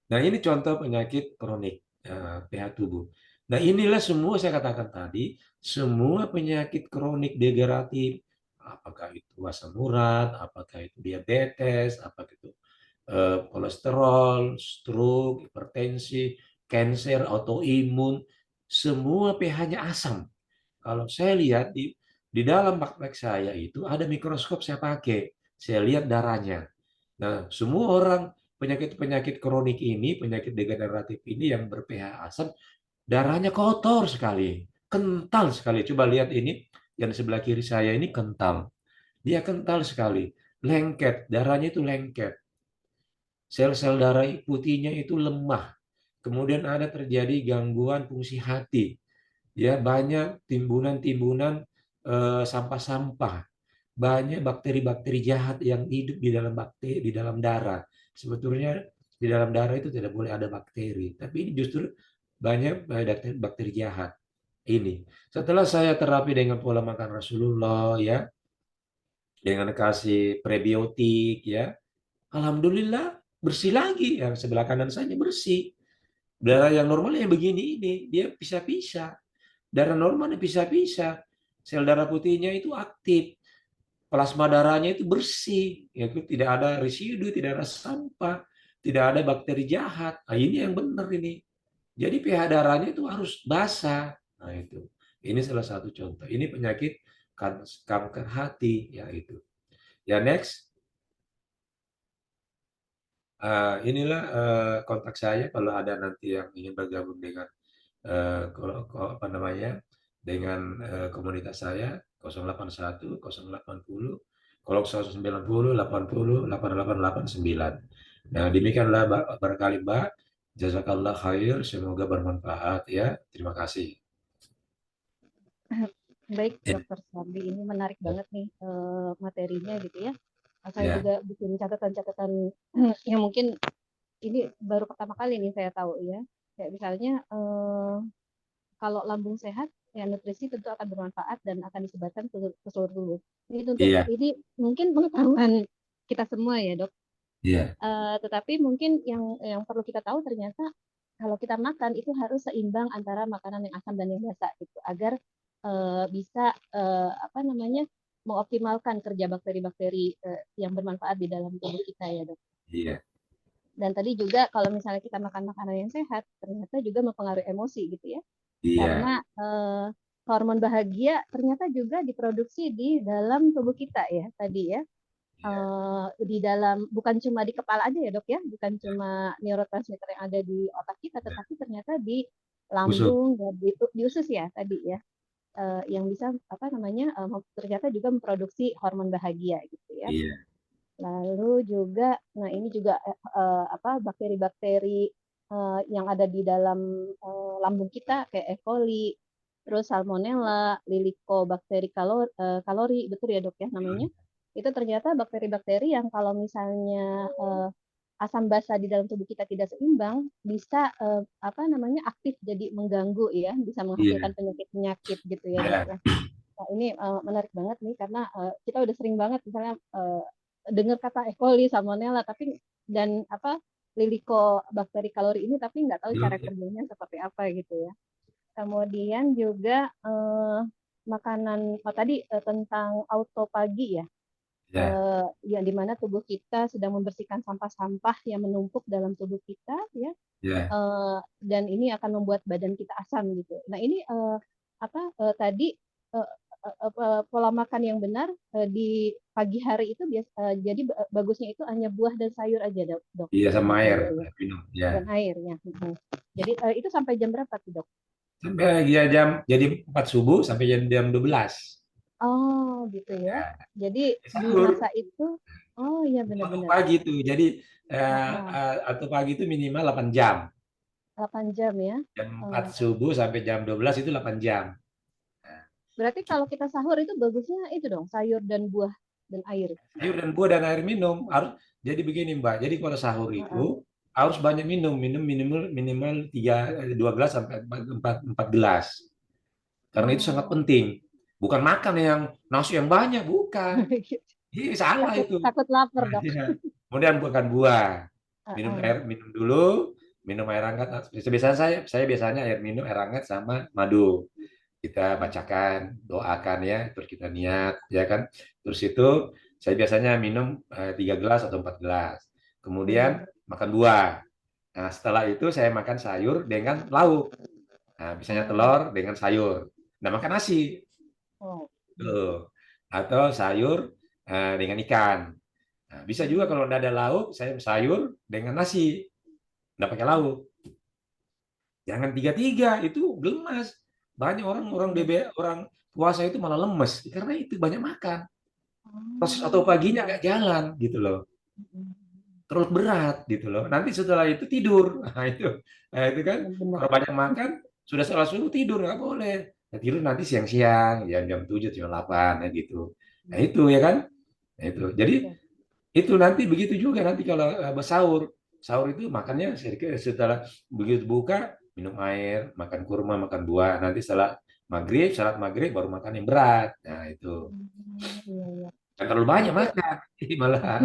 Nah, ini contoh penyakit kronik pH tubuh. Nah, inilah semua saya katakan tadi, semua penyakit kronik degeneratif, apakah itu asam urat, apakah itu diabetes, apakah itu kolesterol, stroke, hipertensi, kanker, autoimun, semua pH-nya asam. Kalau saya lihat di dalam praktek saya itu ada mikroskop saya pakai, saya lihat darahnya. Nah, semua orang penyakit-penyakit kronik ini, penyakit degeneratif ini yang ber-pH asam, darahnya kotor sekali, kental sekali. Coba lihat ini, yang sebelah kiri saya ini kental. Dia kental sekali, lengket, darahnya itu lengket. Sel-sel darah putihnya itu lemah. Kemudian ada terjadi gangguan fungsi hati. Ya, banyak timbunan-timbunan sampah-sampah. Banyak bakteri-bakteri jahat yang hidup di dalam darah. Sebetulnya di dalam darah itu tidak boleh ada bakteri, tapi ini justru banyak bakteri jahat. Ini. Setelah saya terapi dengan pola makan Rasulullah ya, dengan kasih prebiotik ya, alhamdulillah bersih lagi. Yang sebelah kanan saya bersih. Darah yang normalnya begini ini, dia pisah-pisah. Darah normalnya pisah-pisah. Sel darah putihnya itu aktif. Plasma darahnya itu bersih. Yaitu tidak ada residu, tidak ada sampah, tidak ada bakteri jahat. Nah, ini yang benar ini. Jadi pH darahnya itu harus basah. Nah, itu. Ini salah satu contoh. Ini penyakit kanker hati ya itu. Ya, next. Inilah kontak saya kalau ada nanti yang ingin bergabung dengan apa namanya dengan komunitas saya 081 080 090 80 8889. Nah, demikianlah barangkali Mbak. Jazakallah khair, semoga bermanfaat ya. Terima kasih. Baik, Dokter Sabri, ini menarik banget nih materinya gitu ya. Saya Ya. juga bikin catatan-catatan yang mungkin ini baru pertama kali nih saya tahu ya. Kayak misalnya kalau lambung sehat, ya nutrisi tentu akan bermanfaat dan akan disebarkan ke seluruh tubuh. Ini tentu Iya. ini mungkin pengetahuan kita semua ya, Dok. Iya. Tetapi mungkin yang perlu kita tahu ternyata kalau kita makan itu harus seimbang antara makanan yang asam dan yang basa gitu agar bisa apa namanya mengoptimalkan kerja bakteri-bakteri yang bermanfaat di dalam tubuh kita ya dok. Iya, Dan tadi juga kalau misalnya kita makan makanan yang sehat ternyata juga mempengaruhi emosi gitu ya. iya, Karena hormon bahagia ternyata juga diproduksi di dalam tubuh kita ya tadi ya. Di dalam bukan cuma di kepala aja ya dok ya, bukan cuma neurotransmitter yang ada di otak kita, tetapi ternyata di busuk. lambung dan di usus ya tadi ya, yang bisa apa namanya ternyata juga memproduksi hormon bahagia gitu ya. Iya, Lalu juga, nah ini juga apa bakteri-bakteri yang ada di dalam lambung kita kayak E. coli, terus Salmonella, Helicobacter kalori, betul ya dok ya namanya? Itu ternyata bakteri-bakteri yang kalau misalnya asam basa di dalam tubuh kita tidak seimbang, bisa apa namanya aktif jadi mengganggu ya, bisa iya, menghasilkan penyakit-penyakit gitu ya dok iya, ya. Nah, ini menarik banget nih karena kita udah sering banget misalnya dengar kata E. coli, Salmonella, tapi dan apa bakteri kalori ini tapi nggak tahu cara iya, kerjanya seperti apa gitu ya. Kemudian juga makanan tadi tentang autopagi ya, iya, yang dimana tubuh kita sedang membersihkan sampah-sampah yang menumpuk dalam tubuh kita ya, iya. dan ini akan membuat badan kita asam gitu. Nah ini apa tadi pola makan yang benar di pagi hari itu jadi bagusnya itu hanya buah dan sayur aja dok, dok Iya sama air, gitu ya. minum. Ya. Dan airnya. Jadi itu sampai jam berapa tuh dok? Sampai ya jadi 4 subuh sampai jam 12. Oh gitu ya. Ya, Jadi di sahur. masa itu, oh iya Waktu benar-benar pagi itu. Jadi uh, atau pagi itu minimal 8 jam. 8 jam ya. Jam 4 Uh, subuh sampai jam 12 itu 8 jam. Nah, Berarti kalau kita sahur itu bagusnya itu dong sayur dan buah dan air. sayur dan buah dan air minum harus jadi begini Mbak. Jadi kalau sahur Uh-uh. itu harus banyak minum minimal minimal 2 gelas sampai 4 gelas. Karena itu sangat Oh. penting. Bukan makan yang nasi yang banyak, bukan. Ini salah takut itu. takut lapar Nah, dok. iya. Kemudian bukan buah. Uh-uh. Minum dulu, minum air hangat. Biasanya saya biasanya air minum air hangat sama madu. Kita bacakan, doakan ya, terus kita niat, ya kan. Terus itu saya biasanya minum 3 gelas atau 4 gelas. Kemudian makan buah. Nah, setelah itu saya makan sayur dengan lauk. Nah, misalnya Oh. telur dengan sayur. Nah, makan nasi. Oh. Tuh. Atau sayur dengan ikan. Nah, bisa juga kalau tidak ada lauk, saya sayur dengan nasi, nggak pakai lauk. Jangan tiga-tiga, itu gemas. Banyak orang orang puasa itu malah lemes karena itu banyak makan. Proses atau Oh. paginya nggak jalan gitu loh. Terus berat gitu loh. Nanti setelah itu tidur. Nah, itu kan Benar-benar. kalau banyak makan sudah salah suruh tidur nggak boleh. Nah, tidur nanti siang-siang, jam 7, jam 8 ya gitu. Nah, itu ya kan. Nah, itu. Jadi Ya. itu nanti begitu juga nanti kalau sahur. Sahur itu makannya setelah begitu buka minum air, makan kurma, makan buah. Nanti setelah maghrib, salat maghrib baru makan yang berat. Nah itu. Iya, iya. Jangan terlalu banyak Itu makan. Malah.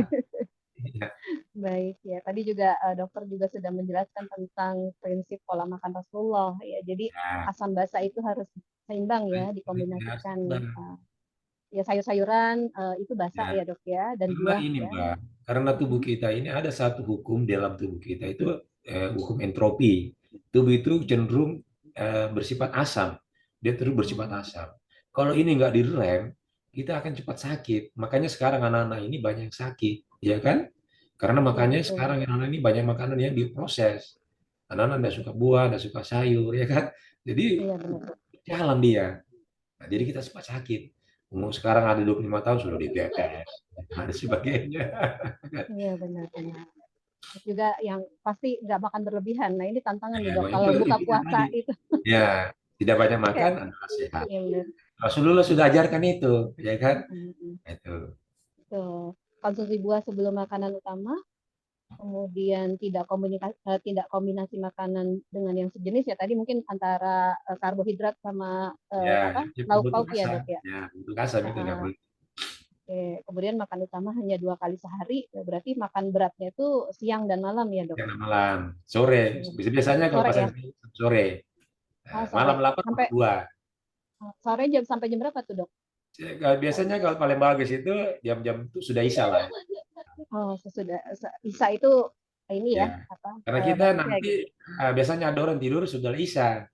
baik ya. Tadi juga dokter juga sudah menjelaskan tentang prinsip pola makan Rasulullah ya. Jadi Ya, asam basa itu harus seimbang ya, ya, dikombinasikan Bang. ya sayur-sayuran itu basa Ya. ya dok ya dan Karena buah ini ya. Mbak, karena tubuh kita ini ada satu hukum dalam tubuh kita itu hukum entropi. Tubuh itu cenderung bersifat asam. Dia terus bersifat Oh, asam. Kalau ini nggak direm, kita akan cepat sakit. Makanya sekarang anak-anak ini banyak yang sakit, ya kan? Karena iya makanya betul. sekarang anak-anak ini banyak makanan yang diproses. Anak-anak nggak suka buah, nggak suka sayur, ya kan? Jadi Iya benar. jalan dia. Nah, jadi kita cepat sakit. Umur sekarang ada 25 tahun sudah diabetes, dan sebagainya. Iya benar-benar. Terus juga yang pasti nggak makan berlebihan. Nah ini tantangan nih Ya, dok. Kalau buka itu puasa tadi. itu Ya, tidak banyak makan kayak adalah sehat. iya benar. Rasulullah sudah ajarkan itu, ya kan? Itu. Tuh, konsumsi buah sebelum makanan utama, kemudian tidak kombinasi makanan dengan yang sejenis ya tadi mungkin antara karbohidrat sama Ya, apa ya lauk bentuk pauk ya asam. dok ya. Ya, bentuk asam itu nggak Uh, boleh. Oke, kemudian makan utama hanya 2 kali sehari, berarti makan beratnya itu siang dan malam ya dok? Jam malam, sore. Biasanya kalau Sore pasien ya? sore, Oh malam sore. 8 Sampai 2. sore sampai jam berapa tuh dok? Biasanya kalau paling bagus itu jam-jam itu sudah isya lah. Oh sesudah Isa itu ini ya Ya, apa karena kita batasnya nanti gitu. biasanya ada orang tidur sudah isya,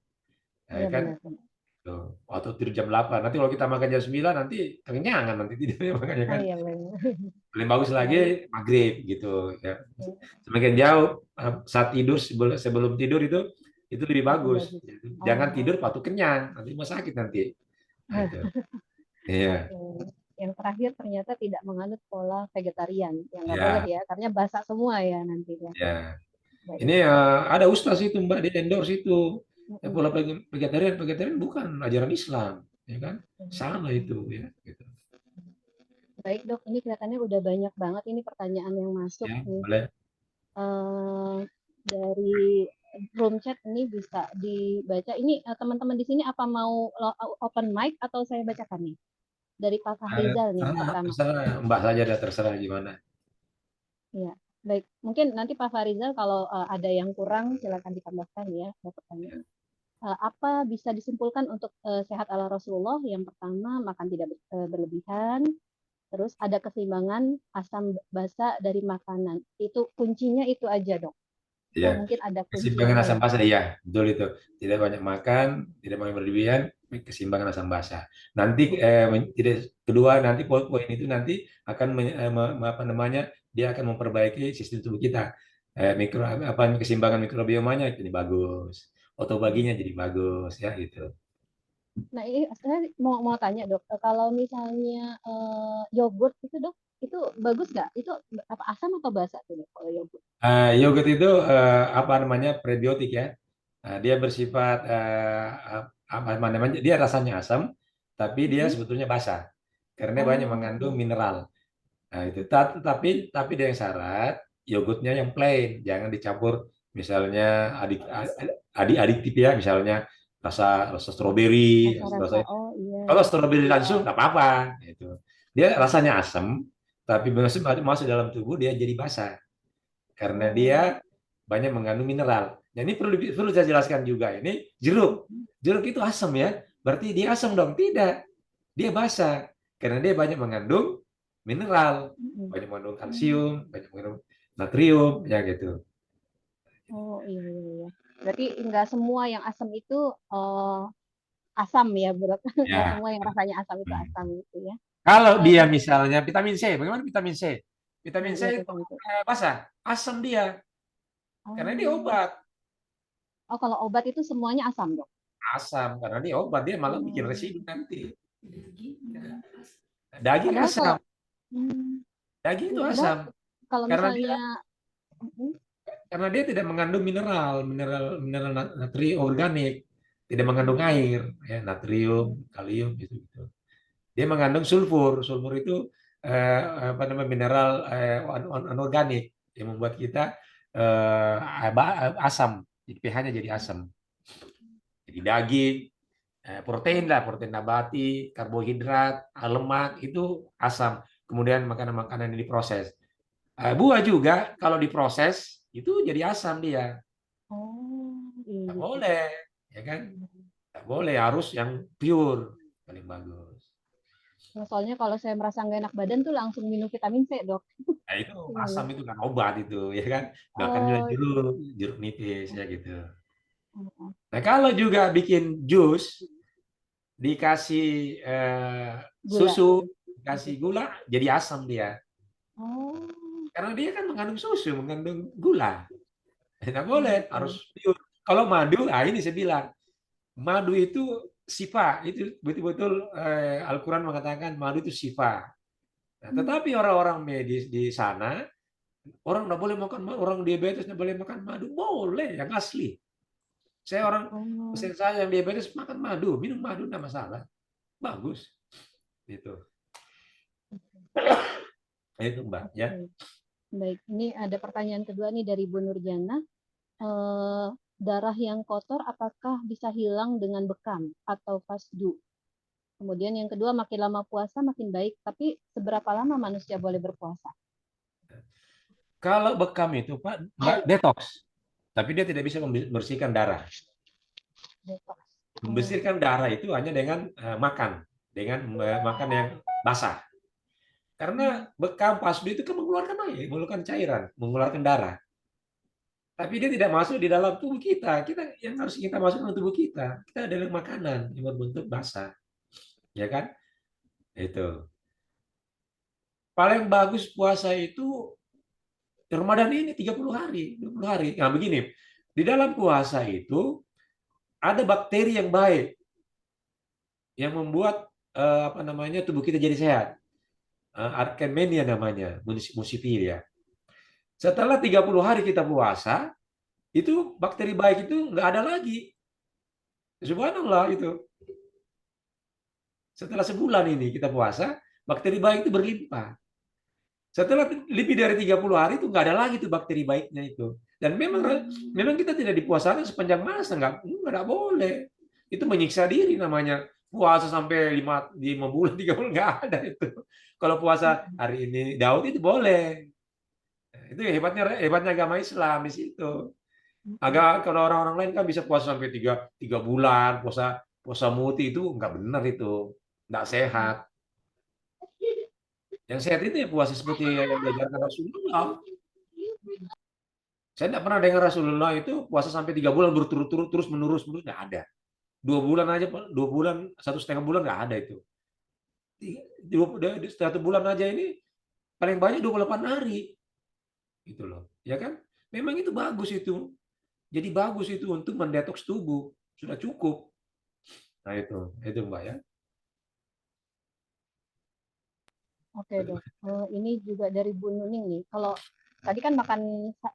ya Iya kan? benar. Benar. Tuh, atau tidur jam 8. Nanti kalau kita makan jam 9 nanti kenyangan nanti tidurnya makanya Oh kan. iya benar. Paling bagus lagi Baik. maghrib gitu ya. Semakin jauh saat tidur sebelum tidur itu lebih Lebih bagus. bagus. Jangan Oh, tidur patuh kenyang, nanti mau sakit nanti. Nah, itu. Iya, oke. Yang terakhir ternyata tidak menganut pola vegetarian. Ya nggak boleh ya, ya, karena basah semua ya nanti ya. ya. Baik. Ini ada ustaz itu Mbak di endorse itu. Mm-mm. Pola vegetarian bukan ajaran Islam, ya kan? Salah itu ya, gitu. Baik dok, ini kelihatannya udah banyak banget ini pertanyaan yang masuk Ya, nih. boleh. Dari room chat ini bisa dibaca. Ini teman-teman di sini apa mau open mic atau saya bacakan nih? Dari Pak Fahrizal nih yang pertama. Terserah Mbak saja dah terserah gimana. Ya, baik. Mungkin nanti Pak Fahrizal kalau ada yang kurang silakan ditambahkan ya pertanyaan. Apa bisa disimpulkan untuk sehat ala Rasulullah? Yang pertama, makan tidak berlebihan. Terus ada keseimbangan asam basa dari makanan. Itu kuncinya itu aja, Dok. Atau Ya. mungkin ada kunci yang Keseimbangan asam lain. basa, iya, betul itu. Tidak banyak makan, tidak banyak berlebihan, keseimbangan asam basa. Nanti tidak kedua nanti poin itu nanti akan apa namanya? Dia akan memperbaiki sistem tubuh kita. Apa keseimbangan mikrobiomanya jadi bagus. Otobaginya jadi bagus ya gitu. Nah, ini saya mau tanya, Dok. Kalau misalnya yogurt itu, Dok, itu bagus nggak? Itu apa asam atau basa tuh, Dok, kalau yogurt? Yogurt itu apa namanya prebiotik ya. Dia bersifat apa namanya? Dia rasanya asam, tapi dia Mm-mm. sebetulnya basah karena banyak Oh, mengandung mineral. Nah, itu tapi dengan syarat yogurtnya yang plain, jangan dicampur misalnya adiktif ya, misalnya rasa stroberi, rasa rasa-rasa. Oh, iya. kalau stroberi langsung nggak apa-apa itu. Dia rasanya asam, tapi masuk dalam tubuh dia jadi basah karena dia Oh. banyak mengandung mineral. Nah, ini perlu saya jelaskan juga. Ini jeruk. Mm-mm. Jeruk itu asam ya. Berarti dia asam dong? Tidak. Dia basah karena dia banyak mengandung mineral, Mm-mm. banyak mengandung kalsium, banyak mengandung natrium, ya gitu. Oh, iya, iya, iya. Berarti nggak semua yang asam itu asam ya, berat. Nggak Ya. semua yang rasanya asam itu Hmm. asam gitu ya. Kalau dia Terus, misalnya vitamin C, bagaimana vitamin C? nah Vitamin C iya itu betul itu. basah, asam dia karena dia Oh. obat. Oh, kalau obat itu semuanya asam, Dok? Asam karena dia obat, dia malah bikin Oh. residu nanti. Daging Padahal kalau asam, hmm, daging itu iya, padahal asam kalau karena dia misalnya mm, tidak mengandung mineral natrium organik, tidak mengandung air, ya, natrium, kalium gitu. Dia mengandung sulfur. Sulfur itu eh, apa namanya mineral anorganik yang membuat kita asam. Jadi pH-nya jadi asam. Jadi daging, protein lah, protein nabati, karbohidrat, lemak itu asam. Kemudian makanan-makanan yang diproses. Buah juga kalau diproses itu jadi asam dia. oh, iya Nggak gitu. boleh, ya kan? Nggak boleh, harus yang pure paling bagus. Nah, soalnya kalau saya merasa nggak enak badan tuh langsung minum vitamin C, Dok. Nah, itu Gimana? asam itu kan obat itu, ya kan? Makannya Oh, jeruk nipis ya gitu. oh, Nah, kalau juga bikin jus, dikasih gula. susu, dikasih gula, jadi asam dia. Oh, Karena dia kan mengandung susu, mengandung gula. Tidak boleh, harus gitu. pure. Kalau madu, ini saya bilang, madu itu sifa, itu betul-betul Al-Quran mengatakan madu itu sifa. Nah, tetapi orang-orang medis di sana, orang nggak boleh makan, orang diabetes nggak boleh makan madu, boleh, yang asli. Saya orang Oh, pasien saya yang diabetes makan madu, minum madu nggak masalah, bagus, gitu. Itu Mbak, ya. oke. Baik, ini ada pertanyaan kedua nih dari Bu Nurjana. Eh, darah yang kotor apakah bisa hilang dengan bekam atau fasdu? Kemudian yang kedua, makin lama puasa makin baik. Tapi seberapa lama manusia boleh berpuasa? Kalau bekam itu Pak nggak detox, tapi dia tidak bisa membersihkan darah. Detox. Membersihkan darah itu hanya dengan makan, dengan makan yang basah. Karena bekam pasbi itu kan mengeluarkan air, mengeluarkan cairan, mengeluarkan darah. Tapi dia tidak masuk di dalam tubuh kita. Kita yang harus kita masuk dalam tubuh kita. Kita adalah makanan yang berbentuk basah. Ya kan? Itu. Paling bagus puasa itu Ramadan ini 30 hari, 20 hari. Nah, begini. Di dalam puasa itu ada bakteri yang baik yang membuat apa namanya tubuh kita jadi sehat. Archemenia namanya, musipilia. Setelah 30 hari kita puasa, itu bakteri baik itu nggak ada lagi. Subhanallah itu. Setelah sebulan ini kita puasa, bakteri baik itu berlimpah. Setelah lebih dari 30 hari itu nggak ada lagi tuh bakteri baiknya itu. Dan memang kita tidak dipuasakan sepanjang masa, nggak boleh. Itu menyiksa diri namanya. Puasa sampai 5 bulan, 3 bulan nggak ada itu. Kalau puasa hari ini Daud itu boleh. Itu hebatnya agama Islam di situ. Kalau orang-orang lain kan bisa puasa sampai 3 bulan, puasa muti itu nggak benar itu, nggak sehat. Yang sehat itu ya puasa seperti yang diajarkan Rasulullah. Saya tidak pernah dengar Rasulullah itu puasa sampai 3 bulan berturut-turut terus menerus nggak ada. 2 bulan aja, 2 bulan, 1,5 bulan nggak ada itu. 1 bulan aja ini paling banyak 28 hari, gitu loh, ya kan? Memang itu bagus itu. Jadi bagus itu untuk mendetoks tubuh, sudah cukup. Nah itu Mbak ya. Oke dok, ini juga dari Bu Nuning nih. Kalau tadi kan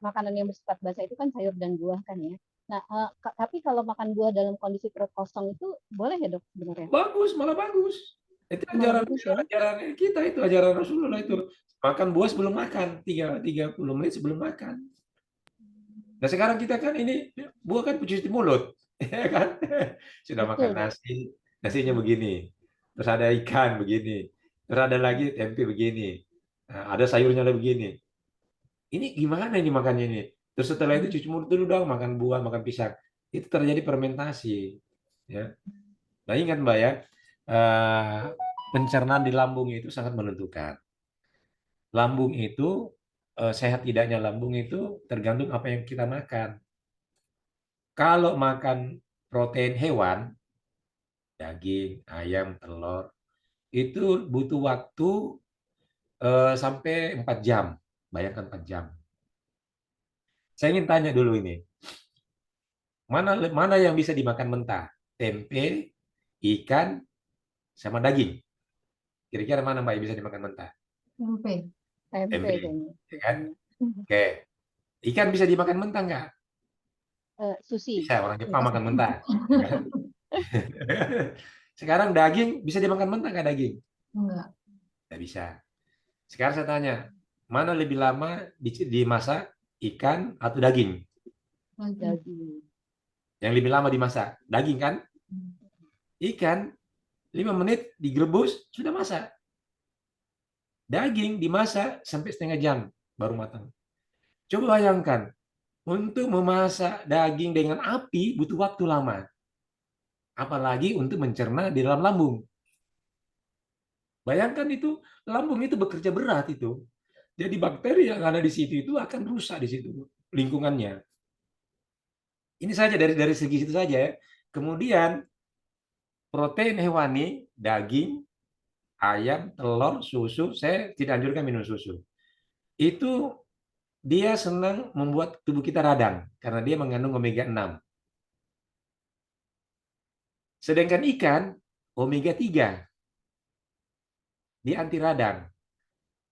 makanan yang bersifat basah itu kan sayur dan buah kan ya. Nah, tapi kalau makan buah dalam kondisi perut kosong itu boleh ya dok sebenarnya? Bagus, malah bagus. Itu Malah bagus ya? ajaran kita itu, ajaran Rasulullah itu. Makan buah sebelum makan, 30 menit sebelum makan. Nah sekarang kita kan ini buah kan pencuci mulut, ya kan? Sudah makan Betul. nasi, nasinya begini, terus ada ikan begini, terus ada lagi tempe begini, nah, ada sayurnya lagi begini. Ini gimana ini makannya ini? Terus setelah itu cuci mulut dulu dong, makan buah, makan pisang. Itu terjadi fermentasi. Ya. Nah ingat Mbak ya, pencernaan di lambung itu sangat menentukan. Lambung itu sehat tidaknya lambung itu tergantung apa yang kita makan. Kalau makan protein hewan, daging, ayam, telur, itu butuh waktu sampai 4 jam. Bayangkan 4 jam. Saya ingin tanya dulu ini. Mana yang bisa dimakan mentah? Tempe, ikan, sama daging. Kira-kira mana Mbak yang bisa dimakan mentah? Tempe. Tempe Tempe, kayaknya. ya kan? Oke. Ikan bisa dimakan mentah nggak? Sushi. Bisa, orang Jepang makan mentah. Ya kan? Sekarang daging bisa dimakan mentah nggak daging? Enggak. Nggak bisa. Sekarang saya tanya, mana lebih lama dimasak, ikan atau daging? Daging. Yang lebih lama dimasak, daging kan? Ikan 5 menit digerebus sudah masak. Daging dimasak sampai setengah jam baru matang. Coba bayangkan, untuk memasak daging dengan api butuh waktu lama. Apalagi untuk mencerna di dalam lambung. Bayangkan itu, lambung itu bekerja berat itu. Jadi bakteri yang ada di situ itu akan rusak di situ lingkungannya. Ini saja dari segi situ saja ya. Kemudian protein hewani, daging, ayam, telur, susu, saya tidak anjurkan minum susu. Itu dia senang membuat tubuh kita radang karena dia mengandung omega 6. Sedangkan ikan omega 3 dia anti radang.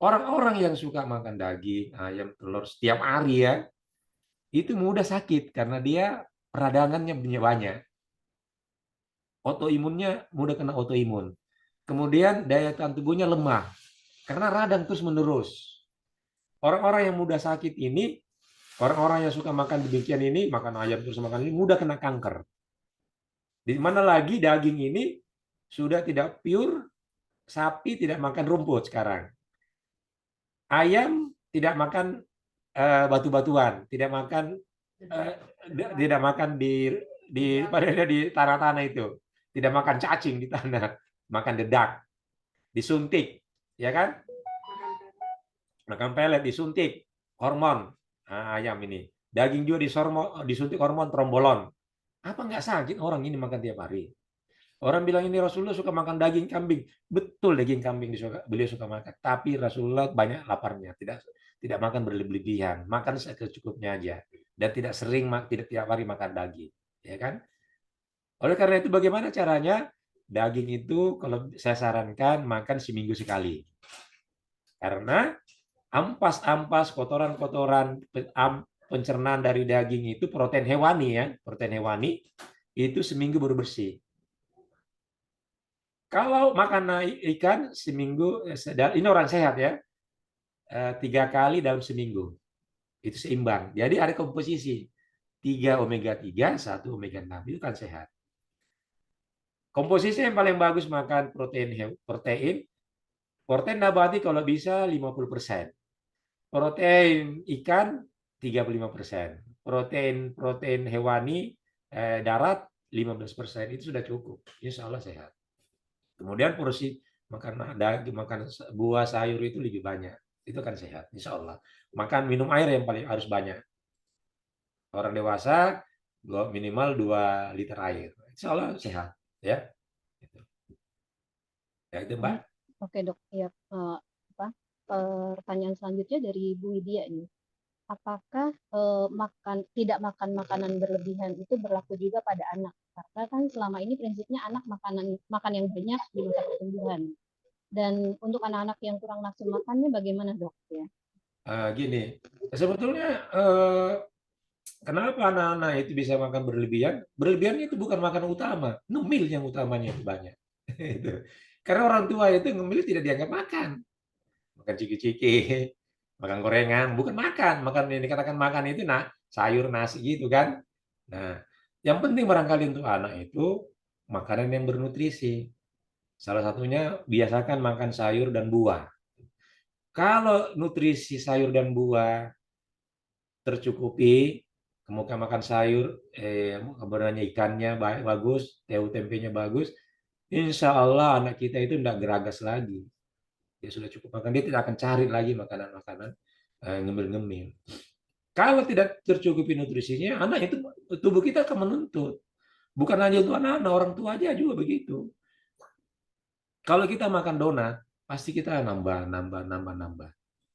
Orang-orang yang suka makan daging, ayam, telur setiap hari ya, itu mudah sakit karena dia peradangannya banyak. Autoimunnya mudah kena autoimun. Kemudian daya tahan tubuhnya lemah karena radang terus-menerus. Orang-orang yang mudah sakit ini, orang-orang yang suka makan demikian ini, makan ayam terus makan ini, mudah kena kanker. Di mana lagi daging ini sudah tidak pure, sapi tidak makan rumput sekarang. Ayam tidak makan batu-batuan, tidak makan di tanah-tanah itu, tidak makan cacing di tanah, makan dedak, disuntik, ya kan? Makan pelet, disuntik hormon. Nah, ayam ini, daging juga disuntik hormon trombolon. Apa nggak sakit orang ini makan tiap hari? Orang bilang ini Rasulullah suka makan daging kambing. Betul, daging kambing beliau suka makan. Tapi Rasulullah banyak laparnya, tidak makan berlebihan, makan secukupnya aja, dan tidak sering, tidak tiap hari makan daging, ya kan? Oleh karena itu bagaimana caranya? Daging itu kalau saya sarankan makan seminggu sekali. Karena ampas-ampas, kotoran-kotoran pencernaan dari daging itu protein hewani ya, protein hewani itu seminggu baru bersih. Kalau makan ikan seminggu, ini orang sehat ya, 3 kali dalam seminggu. Itu seimbang. Jadi ada komposisi 3 omega 3, 1 omega 6, itu kan sehat. Komposisi yang paling bagus makan protein nabati kalau bisa 50%. Protein ikan 35%. Protein hewani darat 15%. Itu sudah cukup. Insya Allah sehat. Kemudian porsi makan daging, makan buah, sayur itu lebih banyak. Itu kan sehat, insya Allah. Makan minum air yang paling harus banyak. Orang dewasa minimal 2 liter air. Insya Allah sehat, ya. Ya itu Mbak. Oke dok, ya pertanyaan selanjutnya dari Bu Widya ini. Apakah tidak makan makanan berlebihan itu berlaku juga pada anak? Karena kan selama ini prinsipnya anak makan yang banyak di masa pertumbuhan. Dan untuk anak-anak yang kurang nafsu makannya bagaimana dok ya? Gini, sebetulnya kenapa anak-anak itu bisa makan berlebihan? Berlebihan itu bukan makan utama, ngemil yang utamanya itu banyak. Karena orang tua itu ngemil tidak dianggap makan. Makan ciki-ciki, makan gorengan, bukan makan. Makan yang dikatakan makan itu sayur, nasi gitu kan. Nah, yang penting barangkali untuk anak itu makanan yang bernutrisi. Salah satunya biasakan makan sayur dan buah. Kalau nutrisi sayur dan buah tercukupi, kemudian makan sayur, kemudian ikannya bagus, tempenya bagus, insya Allah anak kita itu tidak geragas lagi. Dia sudah cukup makan, dia tidak akan cari lagi makanan-makanan ngemil-ngemil. Kalau tidak tercukupi nutrisinya, anak itu tubuh kita akan menuntut. Bukan hanya untuk anak-anak, orang tua aja juga begitu. Kalau kita makan donat, pasti kita nambah.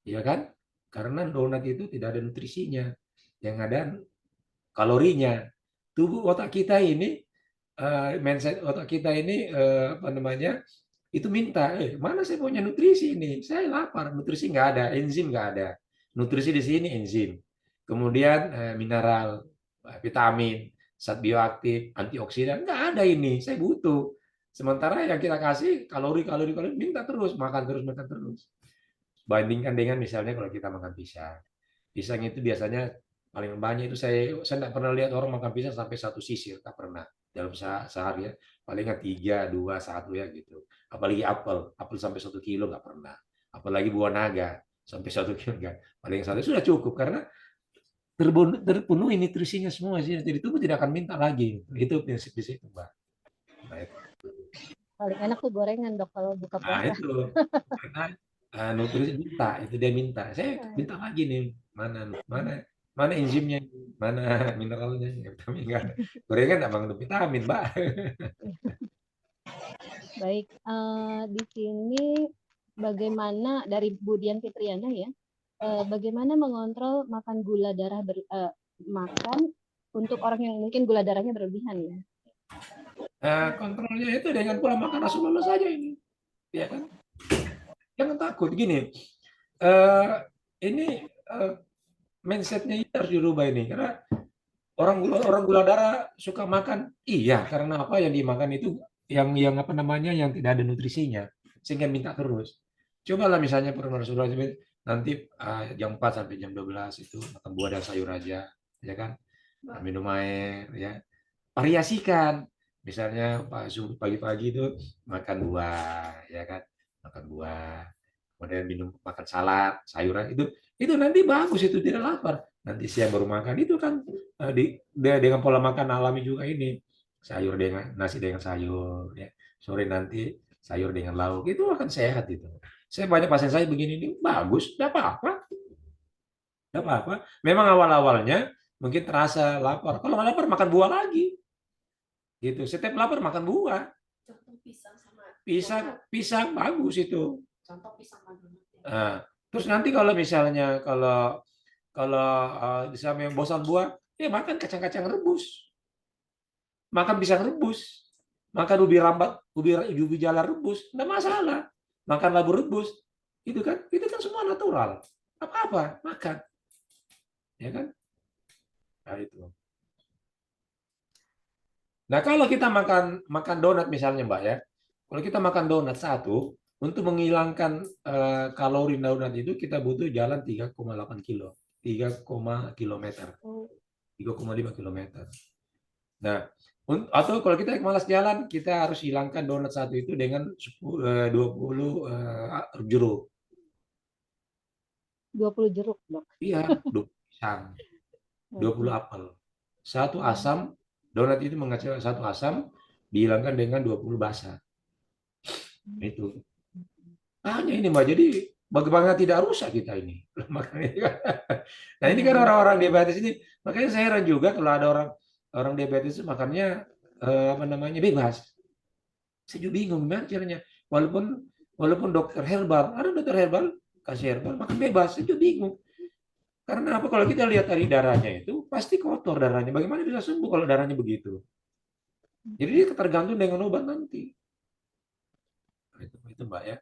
Iya kan? Karena donat itu tidak ada nutrisinya. Yang ada kalorinya. Tubuh otak kita ini, mindset otak kita ini, itu minta, mana saya punya nutrisi ini? Saya lapar, nutrisi nggak ada, enzim nggak ada. Nutrisi di sini enzim. Kemudian mineral, vitamin, zat bioaktif, antioksidan, nggak ada ini. Saya butuh. Sementara yang kita kasih kalori, minta terus, makan terus. Bandingkan dengan misalnya kalau kita makan pisang. Pisang itu biasanya paling banyak itu saya tidak pernah lihat orang makan pisang sampai 1 sisir, tak pernah dalam sehari ya. Palingnya 3, 2, 1 ya gitu. Apalagi apel sampai 1 kilo nggak pernah. Apalagi buah naga sampai 1 kilo nggak. Paling 1 sudah cukup karena terpenuhi nutrisinya semua sih. Jadi tubuh tidak akan minta lagi. Itu prinsip di situ, Mbak. Baik. Paling enak tuh gorengan dok kalau buka puasa. Nah itu karena nutrisi minta, itu dia minta. Saya minta lagi nih, mana enzimnya, mana mineralnya, vitamin nggak ada. Gorengan nggak mengandung vitamin, Mbak. Baik, di sini bagaimana dari Bu Dian Fitriana ya, bagaimana mengontrol makan gula darah makan untuk orang yang mungkin gula darahnya berlebihan ya? Kontrolnya itu dengan pola makan Rasulullah saja ini, ya kan? Jangan takut gini. Ini mindsetnya harus dirubah ini karena orang gula darah suka makan, iya karena apa yang dimakan itu yang yang tidak ada nutrisinya sehingga minta terus. Cobalah misalnya pernah Rasulullah nanti jam 4 sampai jam 12 itu makan buah dan sayur aja, ya kan? Minum air, ya. Variasikan. misalnya pagi-pagi itu makan buah, ya kan, makan buah, kemudian makan salad, sayuran itu nanti bagus itu tidak lapar. Nanti siang baru makan itu kan dengan pola makan alami juga ini sayur dengan nasi dengan sayur, ya. Sore nanti sayur dengan lauk itu akan sehat itu. Saya banyak pasien saya begini ini bagus, tidak apa-apa, tidak apa-apa. Memang awal-awalnya mungkin terasa lapar. Kalau nggak lapar makan buah lagi, gitu. Setiap lapar makan buah. Contoh pisang sama Pisang bagus itu. contoh pisang sama Nah, terus nanti kalau misalnya kalau kalau misalnya bosan buah, ya makan kacang-kacang rebus, makan pisang rebus, makan ubi rambat, ubi jalar rebus, enggak masalah. Makan labu rebus, itu kan semua natural. Apa-apa, makan. Ya kan? Nah, itu. Nah, kalau kita makan donat misalnya, Mbak ya. Kalau kita makan donat satu, untuk menghilangkan kalori donat itu kita butuh jalan 3,8 kilo. 3, kilometer. 3,5 kilometer. Nah, atau kalau kita malas jalan, kita harus hilangkan donat satu itu dengan 20 jeruk. 20 jeruk, Dok. Iya, 20 pisang, 20 apel. Satu asam, donat itu menghasilkan satu asam, dihilangkan dengan 20 basa. Itu. Hanya ini Mbak, jadi bagaimana tidak rusak kita ini. Nah ini kan orang-orang diabetes ini, makanya saya heran juga kalau ada orang diabetes makannya bebas. Saya juga bingung gimana caranya. Walaupun dokter herbal, ada dokter herbal kasih herbal makan bebas, saya juga bingung. Karena apa? Kalau kita lihat dari darahnya itu pasti kotor darahnya. Bagaimana bisa sembuh kalau darahnya begitu? Jadi dia tergantung dengan obat nanti. Itu Mbak ya.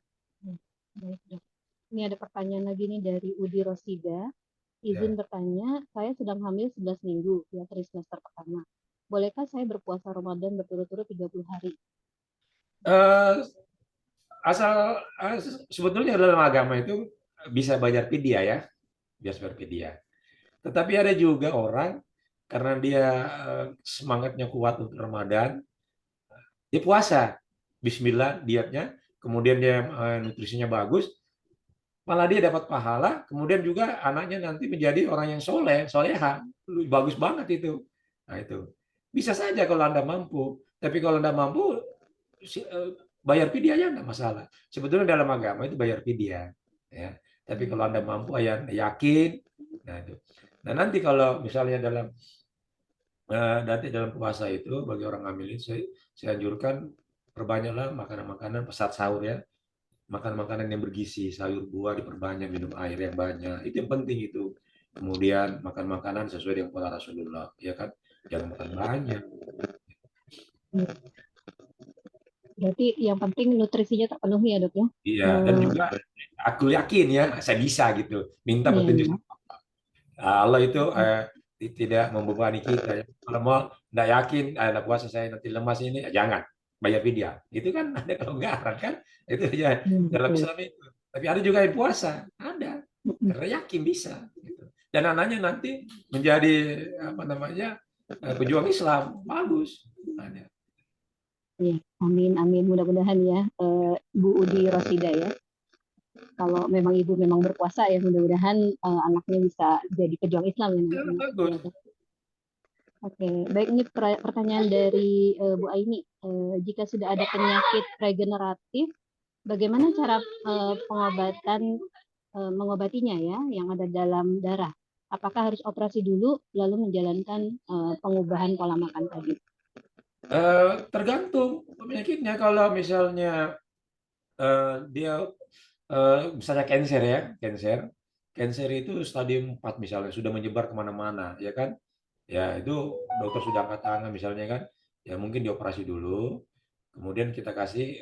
Baik, Dok. Ini ada pertanyaan lagi nih dari Udi Rosida. Izin bertanya, saya sedang hamil 11 minggu, ya trimester pertama. Bolehkah saya berpuasa Ramadan berturut-turut 30 hari? Sebetulnya dalam agama itu bisa bayar fidyah ya. Biasa bayar fidyah. Tetapi ada juga orang karena dia semangatnya kuat untuk Ramadan, dia puasa. Bismillah dietnya, kemudian dia nutrisinya bagus, malah dia dapat pahala, kemudian juga anaknya nanti menjadi orang yang soleha, bagus banget itu. Nah itu bisa saja kalau Anda mampu, tapi kalau Anda mampu bayar fidyah aja nggak masalah. Sebetulnya dalam agama itu bayar fidyah, ya. Tapi kalau Anda mampu, ya yakin. Nah itu. Nah nanti kalau misalnya dalam puasa itu bagi orang hamil saya anjurkan perbanyaklah makanan-makanan saat sahur ya. Makan makanan yang bergizi, sayur buah diperbanyak, minum air yang banyak. Itu yang penting itu. Kemudian makan makanan sesuai dengan pola Rasulullah, ya kan? Jangan makan banyak. Berarti yang penting nutrisinya terpenuhi ya, Dok ya? Iya, dan juga aku yakin ya, saya bisa gitu. Minta petunjuk. Allah itu tidak membebani kita. Kalau mau tidak yakin, puasa saya nanti lemas ini, jangan bayar fidyah. Itu kan ada kelonggaran kan? Itu ya dalam Islam itu. Tapi ada juga yang puasa, ada karena yakin bisa. Gitu. Dan anaknya nanti menjadi pejuang Islam, bagus. Ada. Ya, amin, amin. Mudah-mudahan ya, Bu Udi Rosida ya. Kalau memang ibu memang berpuasa ya, mudah-mudahan anaknya bisa jadi pejuang Islam ya. Bagus. Oke, baik, ini pertanyaan dari Bu Aini. Jika sudah ada penyakit regeneratif, bagaimana cara pengobatan mengobatinya ya, yang ada dalam darah? Apakah harus operasi dulu lalu menjalankan pengubahan pola makan tadi? Tergantung penyakitnya. Kalau misalnya dia misalnya cancer ya, cancer itu stadium 4 misalnya sudah menyebar kemana-mana, ya kan? Ya itu dokter sudah angkat tangan misalnya kan, ya mungkin dioperasi dulu, kemudian kita kasih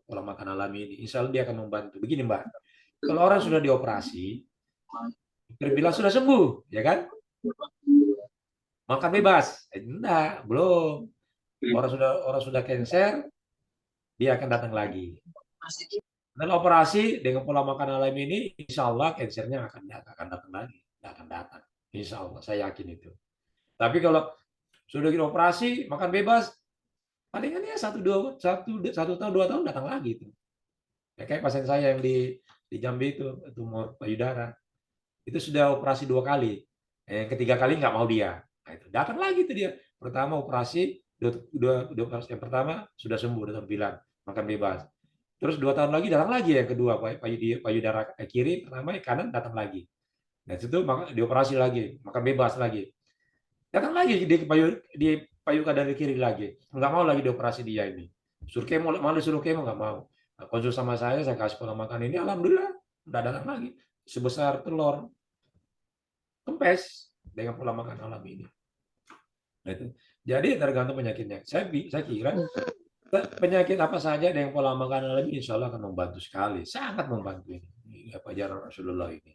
pola makan alami ini, insya Allah dia akan membantu. Begini Mbak, kalau orang sudah dioperasi, terbilang sudah sembuh, ya kan? Makan bebas, enggak, belum. Orang sudah cancer, dia akan datang lagi. Dan operasi dengan pola makan alami ini, insya Allah cancernya akan datang lagi, akan datang. Insya Allah, saya yakin itu. Tapi kalau sudah dioperasi, makan bebas, palingan ya satu tahun 2 tahun datang lagi itu. Ya, kayak pasien saya yang di Jambi itu tumor payudara itu sudah operasi 2 kali. Yang ketiga kali nggak mau dia. Nah, itu datang lagi tuh dia. Pertama operasi, dua operasi yang pertama sudah sembuh, udah bilang makan bebas. Terus 2 tahun lagi datang lagi yang kedua, payudara kiri, pertama kanan datang lagi. Nah itu maka dioperasi lagi, makan bebas lagi. Datang lagi di payudara dari kiri lagi. Nggak mau lagi dioperasi dia ini. Suruh kemo, malu suruh kemo nggak mau. Nah, konsul sama saya kasih pola makan ini, alhamdulillah udah datang lagi sebesar telur kempes dengan pola makan alam ini. Nah, itu. Jadi tergantung penyakitnya. Saya kira penyakit apa saja dengan pola makan alam ini insya Allah akan membantu sekali, sangat membantu ini ajaran Rasulullah ini.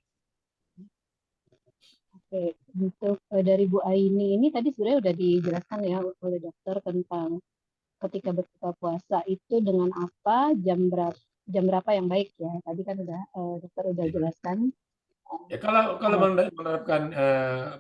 Oke, untuk dari Bu Aini ini tadi sebenarnya udah dijelaskan ya oleh dokter tentang ketika berbuka puasa itu dengan apa, jam berapa yang baik ya. Tadi kan udah dokter udah jelaskan. Ya, kalau menerapkan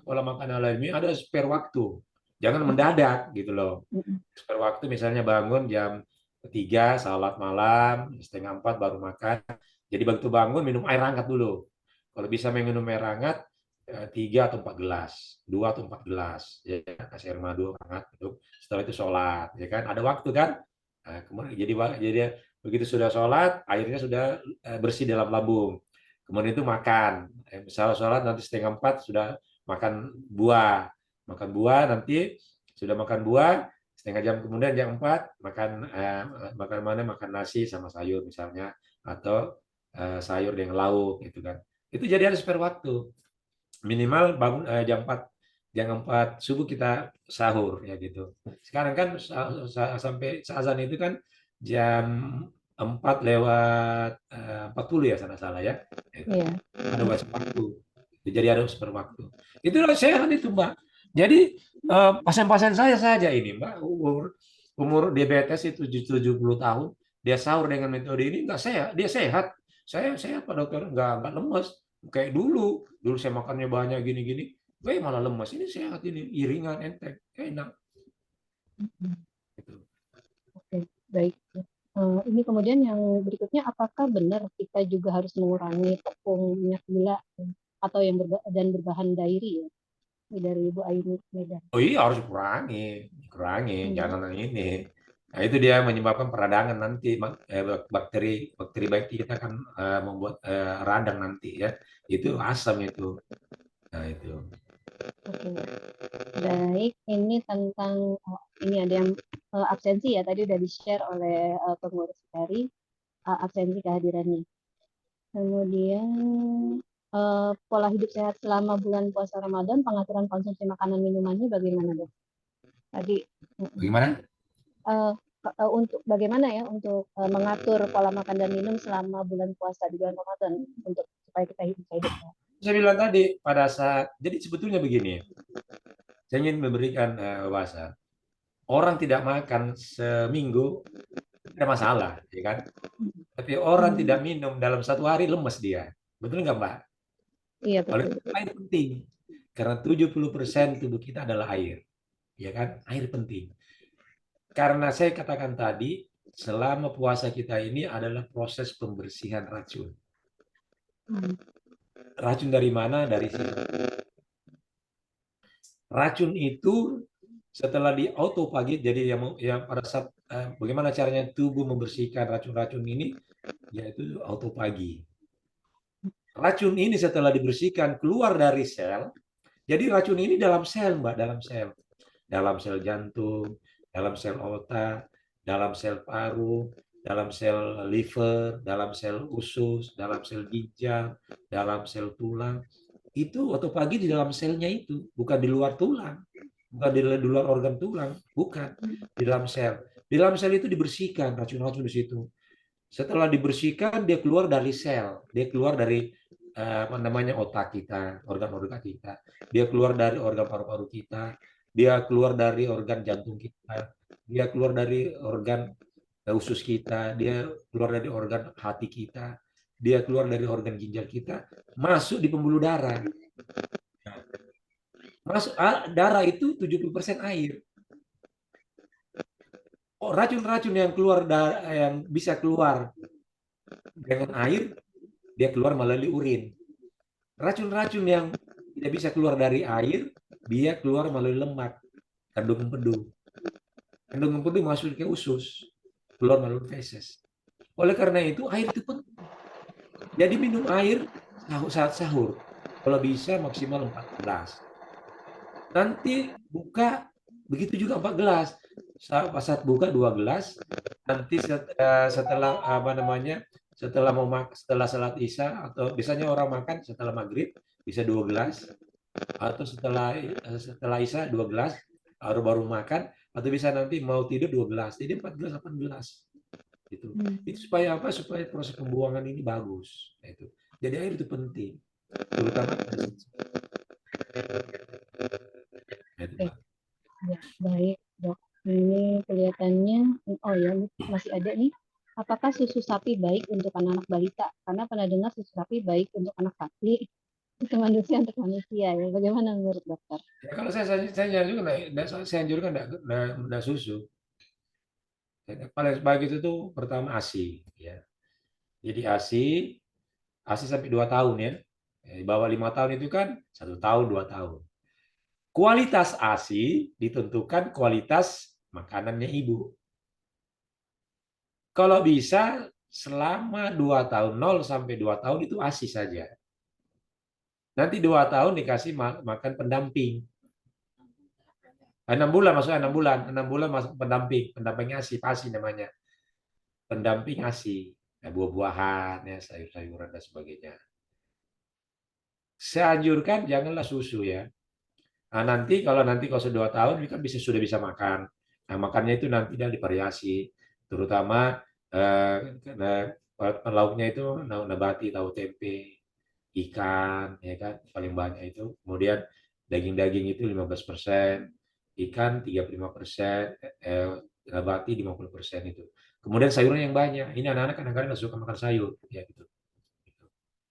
pola makan alami ada spare waktu, jangan mendadak gitu loh. Spare waktu misalnya bangun jam 3 salat malam, setengah 4 baru makan. Jadi begitu bangun minum air hangat dulu. Kalau bisa minum air hangat 3 atau 4 gelas, 2 atau 4 gelas, ya kasih air madu hangat gitu. Setelah itu sholat, ya kan ada waktu kan. Nah, kemudian jadi begitu sudah sholat, airnya sudah bersih dalam lambung. Kemudian itu makan. Misalnya sholat nanti setengah 4 sudah makan buah. Makan buah nanti sudah makan buah, setengah jam kemudian jam 4 makan nasi sama sayur misalnya atau sayur dengan lauk gitu kan. Itu jadi ada spare waktu. Minimal bangun jam 4 subuh kita sahur ya gitu. Sekarang kan sampai azan itu kan jam 4 lewat 40 ya salah ya. Iya. Ada waktu. Jadi ada spare waktu. Itulah sehat itu, Mbak. Jadi pasien-pasien saya saja ini, Mbak, umur diabetes itu 70 tahun, dia sahur dengan metode ini nggak sehat, dia sehat. Saya sehat Pak Dokter, nggak lemes. Kayak dulu saya makannya banyak gini-gini, malah lemes. Ini sehat ini, ringan, enteng, enak. Gitu. Oke, baik. Ini kemudian yang berikutnya, apakah benar kita juga harus mengurangi tepung minyak gula atau yang berbahan dairy ya? Ini dari Ibu Aini Medan. Oh iya harus kurangi, jangan ini. Nah itu dia menyebabkan peradangan nanti bakteri baik kita akan membuat radang nanti ya. Itu asam itu. Nah itu. Oke. Baik, ini tentang ini ada yang absensi ya, tadi udah di-share oleh pengurus dari absensi kehadirannya. Kemudian pola hidup sehat selama bulan puasa Ramadan, pengaturan konsumsi makanan minumannya bagaimana, Dok? Tadi Bagaimana? untuk bagaimana ya untuk mengatur pola makan dan minum selama bulan puasa di bulan Ramadan untuk supaya kita hidup sehat. Saya bilang tadi pada saat, jadi sebetulnya begini, saya ingin memberikan wawasan. Orang tidak makan seminggu tidak masalah, ya kan? Tapi orang tidak minum dalam 1 hari lemes dia, betul nggak Mbak? Iya Oleh betul. air penting, karena 70% tubuh kita adalah air, ya kan? Air penting. Karena saya katakan tadi, selama puasa kita ini adalah proses pembersihan racun. Racun dari mana? Dari sini. Racun itu setelah di autofagi, jadi yang pada saat bagaimana caranya tubuh membersihkan racun-racun ini, yaitu autofagi. Racun ini setelah dibersihkan keluar dari sel, jadi racun ini dalam sel, Mbak, dalam sel jantung, dalam sel otak, dalam sel paru, dalam sel liver, dalam sel usus, dalam sel ginjal, dalam sel tulang. Itu autofagi di dalam selnya itu, bukan di luar tulang, bukan di luar organ tulang, bukan di dalam sel. Di dalam sel itu dibersihkan racun-racun di situ. Setelah dibersihkan, dia keluar dari sel, dia keluar dari apa namanya otak kita, organ-organ kita, dia keluar dari organ paru-paru kita, dia keluar dari organ jantung kita, dia keluar dari organ usus kita, dia keluar dari organ hati kita, dia keluar dari organ ginjal kita, masuk di pembuluh darah. Masuk darah itu 70% air. racun-racun yang bisa keluar dengan air, dia keluar melalui urin. Racun-racun yang tidak bisa keluar dari air, dia keluar melalui lemak, kandungan empedu. Kandungan empedu masuk ke usus, keluar melalui feses. Oleh karena itu, air itu penting. Jadi minum air saat sahur. Kalau bisa maksimal 4 gelas. Nanti buka, begitu juga 4 gelas. Saat buka 2 gelas, nanti setelah setelah salat isya, atau biasanya orang makan setelah maghrib bisa 2 gelas, atau setelah isya 2 gelas, baru makan, atau bisa nanti mau tidur 2 gelas, jadi 4 gelas 8 gelas. Itu supaya apa? Supaya proses pembuangan ini bagus. Itu. Jadi air itu penting, terutama Ya, baik, Dok. Ini kelihatannya, oh ya, masih ada nih. Apakah susu sapi baik untuk anak-anak balita? Karena pernah dengar susu sapi baik untuk anak sapi, itu manusia untuk manusia. Ya, bagaimana menurut dokter? Ya, kalau saya anjurkan enggak susu. Paling baik itu tuh pertama ASI, ya. Jadi ASI sampai 2 tahun ya. Di bawah 5 tahun itu kan 1 tahun, 2 tahun. Kualitas ASI ditentukan kualitas makanannya ibu. Kalau bisa selama 2 tahun, 0 sampai 2 tahun itu ASI saja. Nanti 2 tahun dikasih makan pendamping. 6 bulan, maksudnya 6 bulan. 6 bulan masuk pendamping ASI, PASI namanya. Pendamping ASI. Ya, buah-buahan, ya, sayur-sayuran, dan sebagainya. Saya anjurkan janganlah susu ya. Nah, nanti kalau sudah 2 tahun, ini kan sudah bisa makan. Nah, makannya itu nanti dia divariasi. Terutama lauknya itu nabati, tahu tempe, ikan, ya kan, paling banyak itu. Kemudian daging-daging itu 15%, ikan 35%, nabati 50% itu. Kemudian sayurnya yang banyak. Ini anak-anak kadang-kadang nggak suka makan sayur, ya gitu.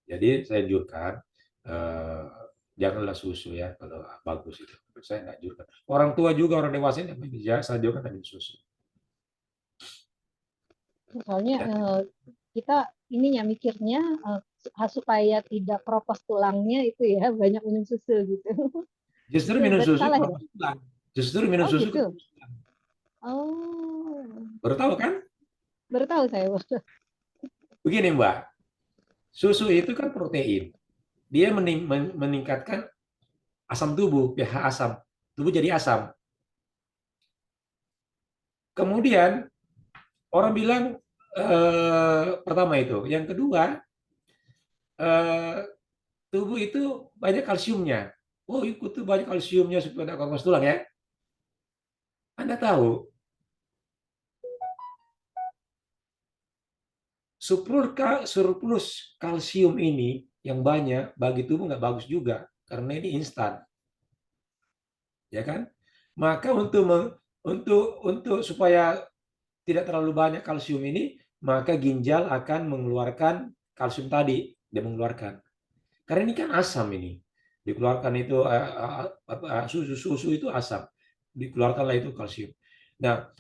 Jadi saya anjurkan janganlah susu ya kalau bagus itu. Saya nggak anjurkan. Orang tua juga, orang dewasa ini saya anjurkan minum susu. Soalnya Ya. kita ininya mikirnya supaya tidak keropos tulangnya itu ya banyak minum susu gitu. Justru Itu minum berarti susu salah ya? keropos tulang. Justru minum Oh susu gitu. keropos tulang. Oh, Baru tahu kan? baru tahu saya. Begini Mbak, susu itu kan protein. Dia meningkatkan asam tubuh, pH asam. Tubuh jadi asam. Kemudian orang bilang pertama itu. Yang kedua, tubuh itu banyak kalsiumnya. Oh, ikut tuh banyak kalsiumnya supaya tidak keropos tulang ya. Anda tahu, surplus kalsium ini yang banyak bagi tubuh nggak bagus juga karena ini instan, ya kan? Maka untuk supaya tidak terlalu banyak kalsium ini, maka ginjal akan mengeluarkan kalsium tadi, dia mengeluarkan. Karena ini kan asam ini, dikeluarkan itu susu itu asam, dikeluarkanlah itu kalsium. Nah,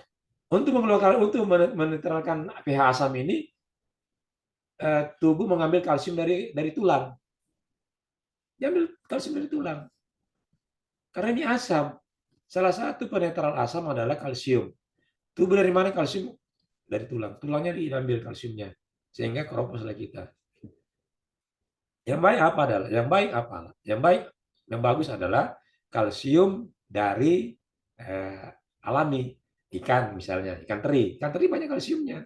untuk menetralkan pH asam ini, tubuh mengambil kalsium dari tulang. Dia ambil kalsium dari tulang. Karena ini asam. Salah satu penetral asam adalah kalsium. Tubuh dari mana kalsium? Dari tulang. Tulangnya diambil kalsiumnya. Sehingga keroposlah kita. Yang baik apa adalah? Yang bagus adalah kalsium dari alami. Ikan misalnya, ikan teri. Ikan teri banyak kalsiumnya.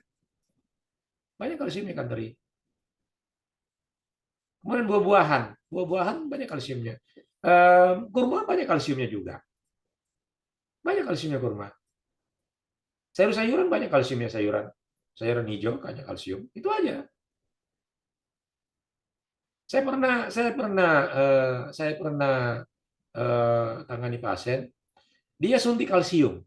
Banyak kalsiumnya ikan teri. Kemudian buah-buahan banyak kalsiumnya. Kurma banyak kalsiumnya juga. Banyak kalsiumnya kurma. Sayur-sayuran banyak kalsiumnya sayuran. Sayuran hijau banyak kalsium. Itu aja. Saya pernah tangani pasien. Dia suntik kalsium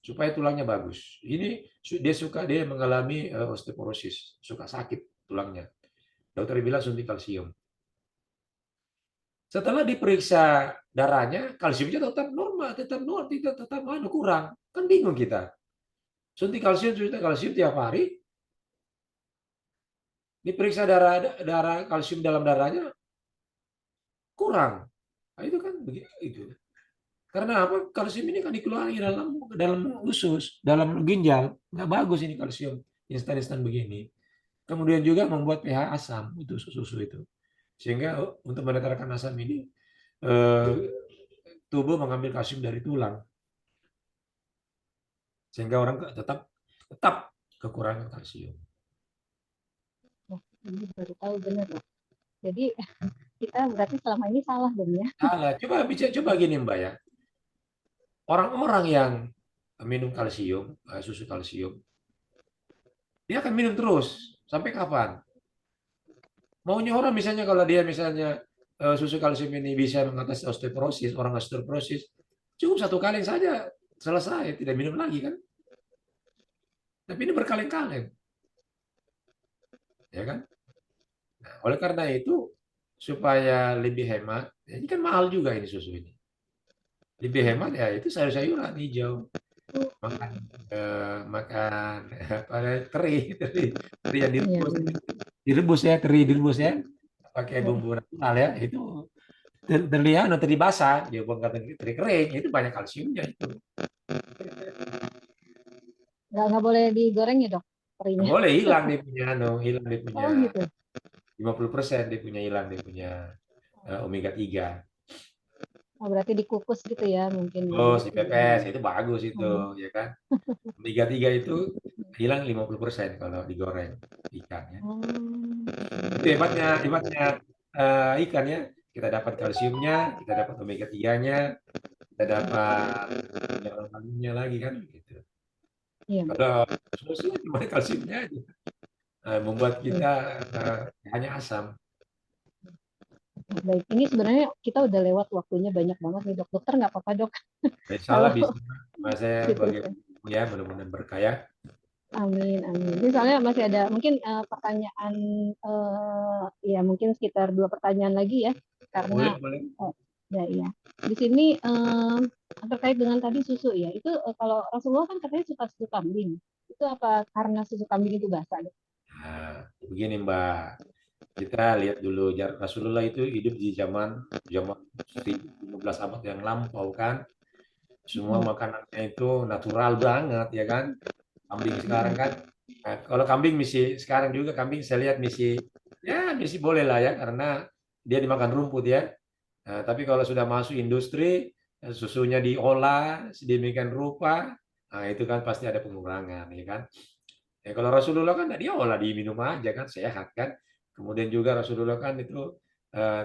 supaya tulangnya bagus. Ini dia mengalami osteoporosis, suka sakit tulangnya. Dokter bilang suntik kalsium. Setelah diperiksa darahnya, kalsiumnya tetap normal, tetap kurang. Kan bingung kita. Suntik kalsium tiap hari, diperiksa darah kalsium dalam darahnya kurang. Nah, itu kan begitu. Karena apa? Kalsium ini kan dikeluarkan dalam usus, dalam ginjal. Nggak bagus ini kalsium instan-instan begini. Kemudian juga membuat pH asam itu susu itu. Sehingga untuk menetralkan asam ini tubuh mengambil kalsium dari tulang. Sehingga orang tetap kekurangan kalsium. Ini baru tahu benar loh. Jadi kita berarti selama ini salah dong ya. Salah. Coba gini Mbak ya. Orang-orang yang minum kalsium, susu kalsium, dia akan minum terus. Sampai kapan? Maunya orang misalnya kalau dia misalnya susu kalsium ini bisa mengatasi osteoporosis, orang osteoporosis, cukup 1 kali saja selesai, tidak minum lagi kan? Tapi ini berkaleng-kaleng, ya kan? Nah, oleh karena itu supaya lebih hemat, ya ini kan mahal juga ini susu ini. Lebih hemat ya itu sayur-sayuran hijau, makan teri yang direbus ya, pakai bumbu natural ya, itu teri basah, dia bukan teri kering, itu banyak kalsiumnya itu. Nggak boleh digoreng ya dok terinya. Boleh hilang dia punya, hilang dia punya Oh gitu. 50% dia punya hilang dia punya omega 3. Oh, berarti dikukus gitu ya mungkin ya. Terus dipepes itu bagus itu, ya kan? Omega 3 itu hilang 50% kalau digoreng ikannya. Itu hebatnya ikan ya. Kita dapat kalsiumnya, kita dapat omega 3-nya, kita dapat mineralnya lagi kan gitu. Iya. Kalau susu cuma kalsiumnya aja. Membuat kita hanya asam. Baik, ini sebenarnya kita udah lewat waktunya banyak banget nih dok. Dokter nggak apa-apa dok. Salah Kalau bisa, saya gitu. bagi ya mudah-mudahan berkah. Amin, amin. Ini soalnya masih ada mungkin pertanyaan, ya mungkin sekitar 2 pertanyaan lagi ya, karena Boleh. ya. Di sini terkait dengan tadi susu ya, itu kalau Rasulullah kan katanya suka susu kambing. Itu apa karena susu kambing itu basah? Dok? Nah, begini Mbak, kita lihat dulu Rasulullah itu hidup di zaman 15 abad yang lampau kan. Semua makanannya itu natural banget ya kan. Kambing sekarang kan, nah, kalau kambing sekarang juga kambing saya lihat misi boleh lah ya karena dia dimakan rumput ya. Nah, tapi kalau sudah masuk industri, susunya diolah sedemikian rupa, nah itu kan pasti ada pengurangan ya kan. Ya, kalau Rasulullah kan dia olah diminum aja kan sehat kan. Kemudian juga Rasulullah kan itu eh,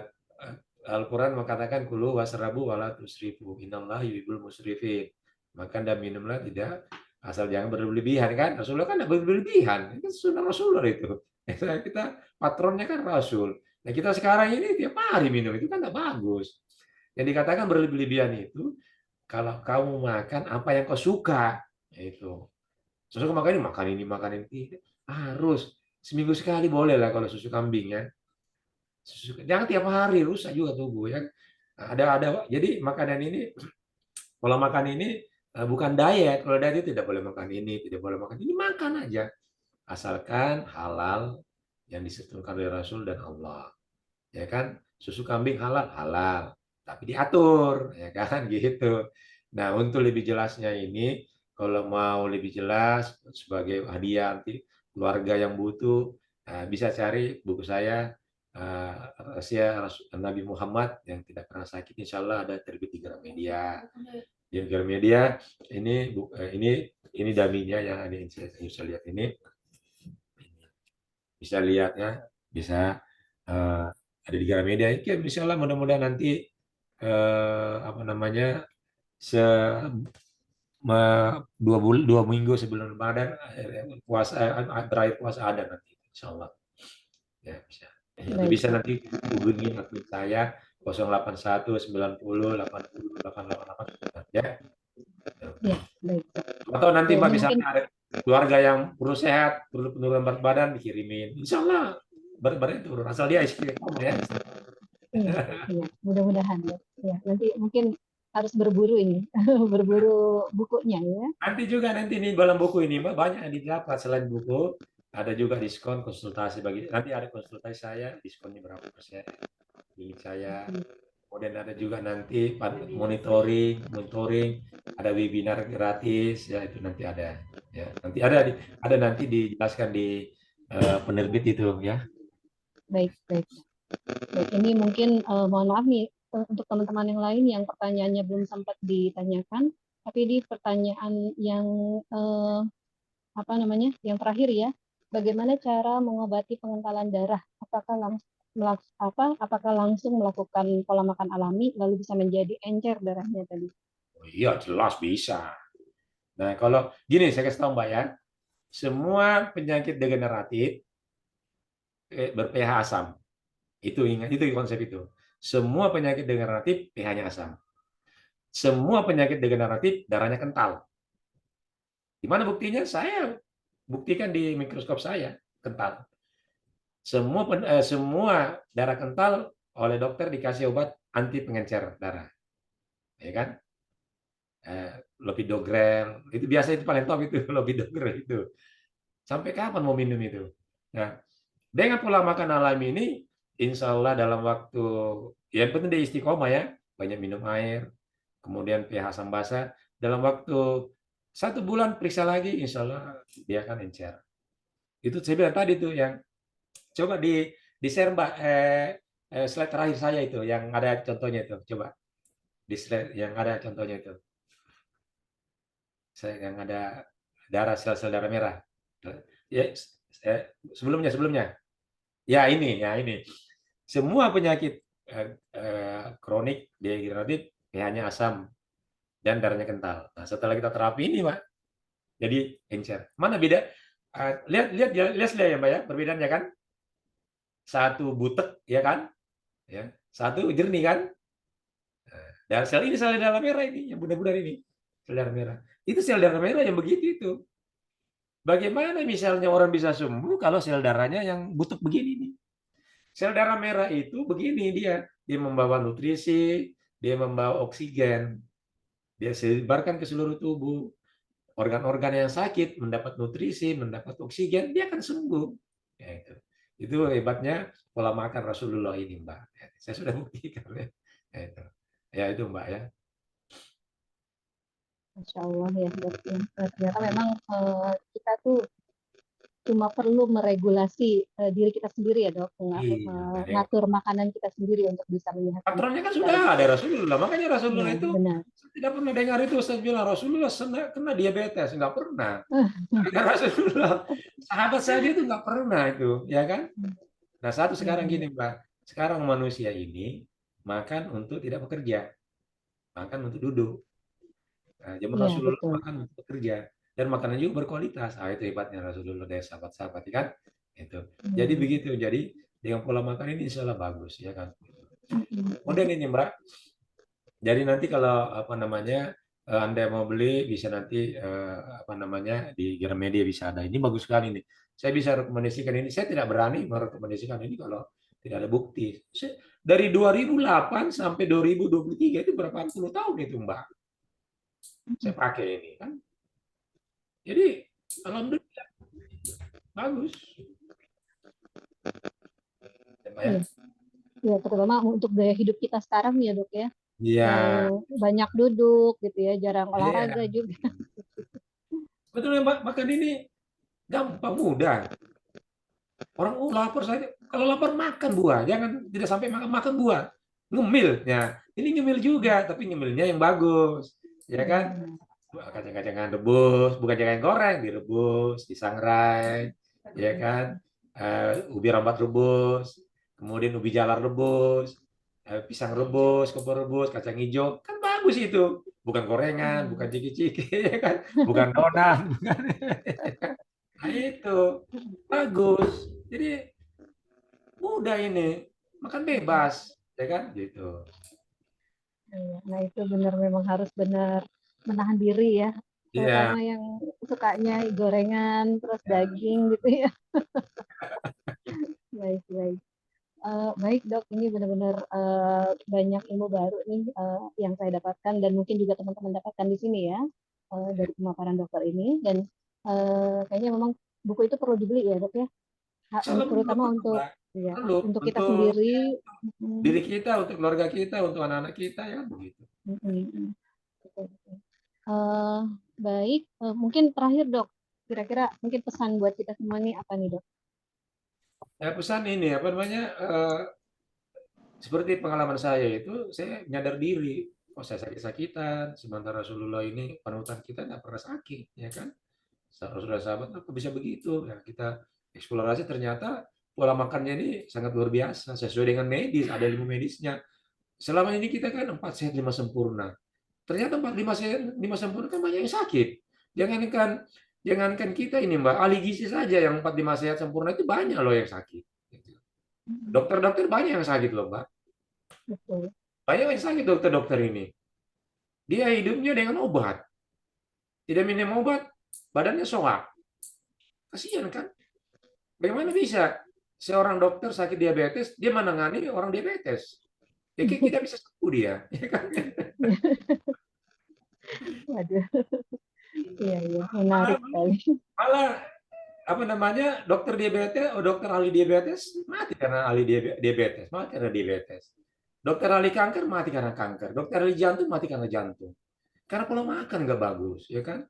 Al-Quran mengatakan kulu wasrabu wala tusrifu innallaha yuhibbul musrifin. Makan dan minumlah tidak asal jangan berlebihan kan. Rasulullah kan tidak berlebihan. Itu sunnah Rasulullah itu. Kita patronnya kan Rasul. Nah kita sekarang ini tiap hari minum itu kan tidak bagus. Yang dikatakan berlebihan itu kalau kamu makan apa yang kau suka itu. Susu makan ini harus seminggu sekali boleh lah kalau susu kambing ya. Jangan tiap hari rusak juga tubuh ya. Ada jadi makanan ini kalau makan ini bukan diet. Kalau diet itu tidak boleh makan ini, tidak boleh makan ini, makan aja. Asalkan halal yang disetujui oleh Rasul dan Allah. Ya kan? Susu kambing halal, tapi diatur, ya kan gitu. Nah, untuk lebih jelasnya ini kalau mau lebih jelas sebagai hadiah nanti keluarga yang butuh bisa cari buku saya Rahasia Nabi Muhammad yang tidak pernah sakit, insya Allah ada terbit di Gramedia. Di Gramedia ini daminya yang ada yang saya lihat ini bisa lihat ya, bisa ada di Gramedia. Insya Allah mudah-mudahan nanti apa namanya dua minggu sebelum Ramadan berakhir puasa ada nanti, insya Allah. Ya, bisa. Bisa nanti hubungi admin saya 081 90 80 888 ya. Ya, baik. Atau nanti Ya, Mbak ini bisa mungkin ada keluarga yang perlu sehat, perlu penurunan berat badan dikirimin. Insya Allah berat badan turun asal dia istiqomah ya. iya, mudah-mudahan ya. Ya, nanti mungkin harus berburu ini, berburu bukunya ya. Nanti nih dalam buku ini Mbak banyak yang didapat selain buku, ada juga diskon konsultasi nanti ada konsultasi saya diskonnya berapa persen milik saya. Kemudian ada juga nanti monitoring, ada webinar gratis ya itu nanti ada ya. Nanti ada nanti dijelaskan di penerbit itu ya. Baik, baik. Baik, ini mungkin mohon maaf nih untuk teman-teman yang lain yang pertanyaannya belum sempat ditanyakan, tapi di pertanyaan yang apa namanya, yang terakhir ya, bagaimana cara mengobati pengentalan darah? Apakah langsung melakukan pola makan alami lalu bisa menjadi encer darahnya tadi? Oh, iya jelas bisa. Nah kalau gini saya kasih tahu Mbak ya, semua penyakit degeneratif ber-pH asam. Itu ingat itu konsep itu. Semua penyakit degeneratif pH-nya asam. Semua penyakit degeneratif darahnya kental. Di mana buktinya? Saya buktikan di mikroskop saya kental. Semua darah kental oleh dokter dikasih obat anti pengencer darah, ya kan? Lopidogrel itu biasa itu paling top itu lopidogrel itu. Sampai kapan mau minum itu? Nah, dengan pola makan alami ini, insya Allah dalam waktu yang penting dia istiqomah ya, banyak minum air, kemudian pH asam basa, dalam waktu 1 bulan periksa lagi, insya Allah dia akan encer. Itu saya bilang tadi tuh yang coba di share Mbak slide terakhir saya itu yang ada contohnya itu coba di slide yang ada contohnya itu saya yang ada sel-sel darah merah ya sebelumnya ya ini semua penyakit kronik degeneratif pH-nya asam dan darahnya kental. Nah setelah kita terapi ini Pak jadi encer mana beda lihat ya Mbak ya perbedaannya kan satu butek ya kan ya satu jernih kan dan sel ini sel darah merah ini yang bundar-bundar ini sel darah merah itu sel darah merah yang begitu itu bagaimana misalnya orang bisa sembuh kalau sel darahnya yang butek begini nih sel darah merah itu begini dia membawa nutrisi dia membawa oksigen dia sebarkan ke seluruh tubuh organ-organ yang sakit mendapat nutrisi mendapat oksigen dia akan sembuh ya, itu hebatnya pola makan Rasulullah ini Mbak saya sudah buktikan ya itu Mbak ya Masya Allah ya dok ya. Ternyata memang kita tuh cuma perlu meregulasi diri kita sendiri ya dok, mengatur makanan kita sendiri untuk bisa menyehatkan. Patronnya kan sudah ada Rasulullah, makanya Rasulullah Ya, itu benar. tidak pernah dengar itu saya bilang Rasulullah kena diabetes, nggak pernah. Rasulullah, sahabat saya itu nggak pernah itu, ya kan? Nah satu sekarang gini Mbak, sekarang manusia ini makan untuk tidak bekerja, makan untuk duduk. Nah, zaman Rasulullah betul. makan untuk bekerja dan makanan juga berkualitas. Ah itu hebatnya Rasulullah dari sahabat-sahabat, kan? Itu. Jadi begitu. Jadi dengan pola makan ini insya Allah bagus, ya kan? Kemudian ini Mbak, jadi nanti kalau apa namanya Anda mau beli bisa nanti apa namanya di Gramedia bisa ada. Ini bagus sekali nih. Saya bisa rekomendasikan ini. Saya tidak berani merekomendasikan ini kalau tidak ada bukti. Dari 2008 sampai 2023 itu berapa puluh tahun itu Mbak. Saya pakai ini kan. Jadi alhamdulillah bagus. Ya, terutama untuk gaya hidup kita sekarang ya dok ya. Iya. Banyak duduk gitu ya, jarang olahraga juga. Betul ya Mbak, makan ini gampang mudah. Orang lapar saja, kalau lapar makan buah, jangan tidak sampai makan buah. Ngemil, ya. Ini ngemil juga, tapi ngemilnya yang bagus, ya kan? Kacang-kacangan rebus, bukan jangan goreng, direbus, disangrai, ya kan? Ubi rambat rebus, kemudian ubi jalar rebus, pisang rebus, kepor rebus, kacang hijau, kan bagus itu. Bukan gorengan, bukan ciki-ciki, ya kan? Bukan donat, bukan. Nah, itu bagus. Jadi mudah ini, makan bebas, ya kan? Gitu. Nah itu benar memang harus benar menahan diri ya, terutama yang sukanya gorengan terus daging gitu ya. Baik. Baik dok, ini benar-benar banyak ilmu baru nih yang saya dapatkan dan mungkin juga teman-teman dapatkan di sini ya dari pemaparan dokter ini dan kayaknya memang buku itu perlu dibeli ya dok ya, Salah terutama perlu, untuk Mbak. ya Perlu untuk kita untuk sendiri. diri kita, untuk keluarga kita, untuk anak-anak kita ya begitu. Betul, betul. Baik, mungkin terakhir dok, kira-kira mungkin pesan buat kita semua nih apa nih dok? Pesan ini apa namanya? Seperti pengalaman saya itu, saya nyadar diri, oh saya sakit-sakitan, sementara Rasulullah ini panutan kita nggak pernah sakit, ya kan? Rasulullah sahabat, kok bisa begitu? Ya, kita eksplorasi ternyata pola makannya ini sangat luar biasa, sesuai dengan medis, ada ilmu medisnya. Selama ini kita kan 4 sehat 5 sempurna. Ternyata 4 5 sehat 5 sempurna kan banyak yang sakit. Jangankan jangankan kita ini Mbak, ahli gizi saja yang 4 5 sehat sempurna itu banyak loh yang sakit. Dokter-dokter banyak yang sakit loh Mbak. Betul. Banyak yang sakit dokter-dokter ini. Dia hidupnya dengan obat. Tidak minum obat, badannya soak. Kasihan kan? Bagaimana bisa seorang dokter sakit diabetes, dia menangani orang diabetes? Ya kita bisa sembuh dia, ya kan? Waduh, iya menarik sekali. Malah apa namanya, dokter diabetes, dokter ahli diabetes mati karena ahli diabetes, mati karena diabetes. Dokter ahli kanker mati karena kanker. Dokter ahli jantung mati karena jantung. Karena pola makan nggak bagus, ya kan?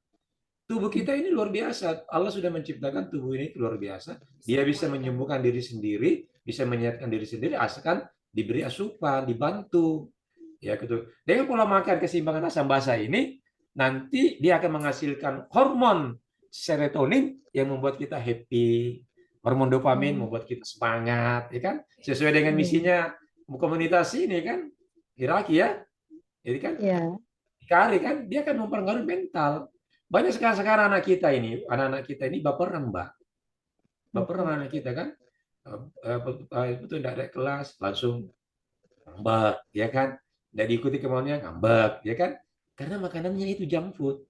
Tubuh kita ini luar biasa. Allah sudah menciptakan tubuh ini luar biasa. Dia bisa menyembuhkan diri sendiri, bisa menyehatkan diri sendiri, asalkan diberi asupan, dibantu. Ya gitu. Dengan pola makan keseimbangan asam basa ini, nanti dia akan menghasilkan hormon serotonin yang membuat kita happy, hormon dopamin membuat kita semangat, ya kan? Sesuai dengan misinya komunitas ini kan, Iraki ya. Jadi kan, Ikari kan, dia akan mempengaruhi mental. Banyak sekarang anak-anak kita ini baperan, Mbak. Baperan anak kita kan, itu tidak ada kelas, langsung ngambek, ya kan? Tidak diikuti kemauannya, ngambek, ya kan? Karena makanannya itu junk food.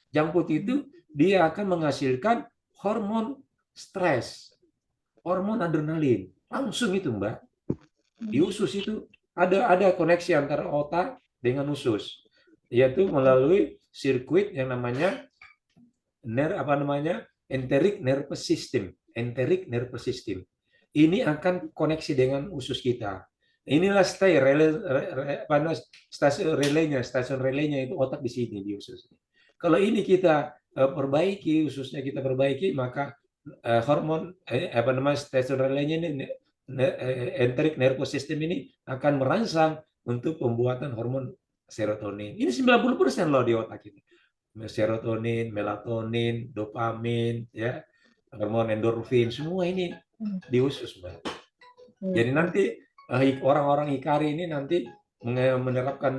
Junk food itu dia akan menghasilkan hormon stres, hormon adrenalin. Langsung itu, Mbak. Di usus itu ada koneksi antara otak dengan usus, yaitu melalui sirkuit yang namanya enteric nervous system. Enteric nervous system. Ini akan koneksi dengan usus kita. Inilah stasiun relaynya itu otak di sini di usus. Kalau ini kita perbaiki, ususnya kita perbaiki, maka hormon stasiun relaynya ini enteric nervous system ini akan merangsang untuk pembuatan hormon serotonin. Ini 90% loh di otak ini. Serotonin, melatonin, dopamin, ya, hormon endorfin, semua ini di usus, Mbak. Jadi nanti orang-orang Ikari ini nanti menerapkan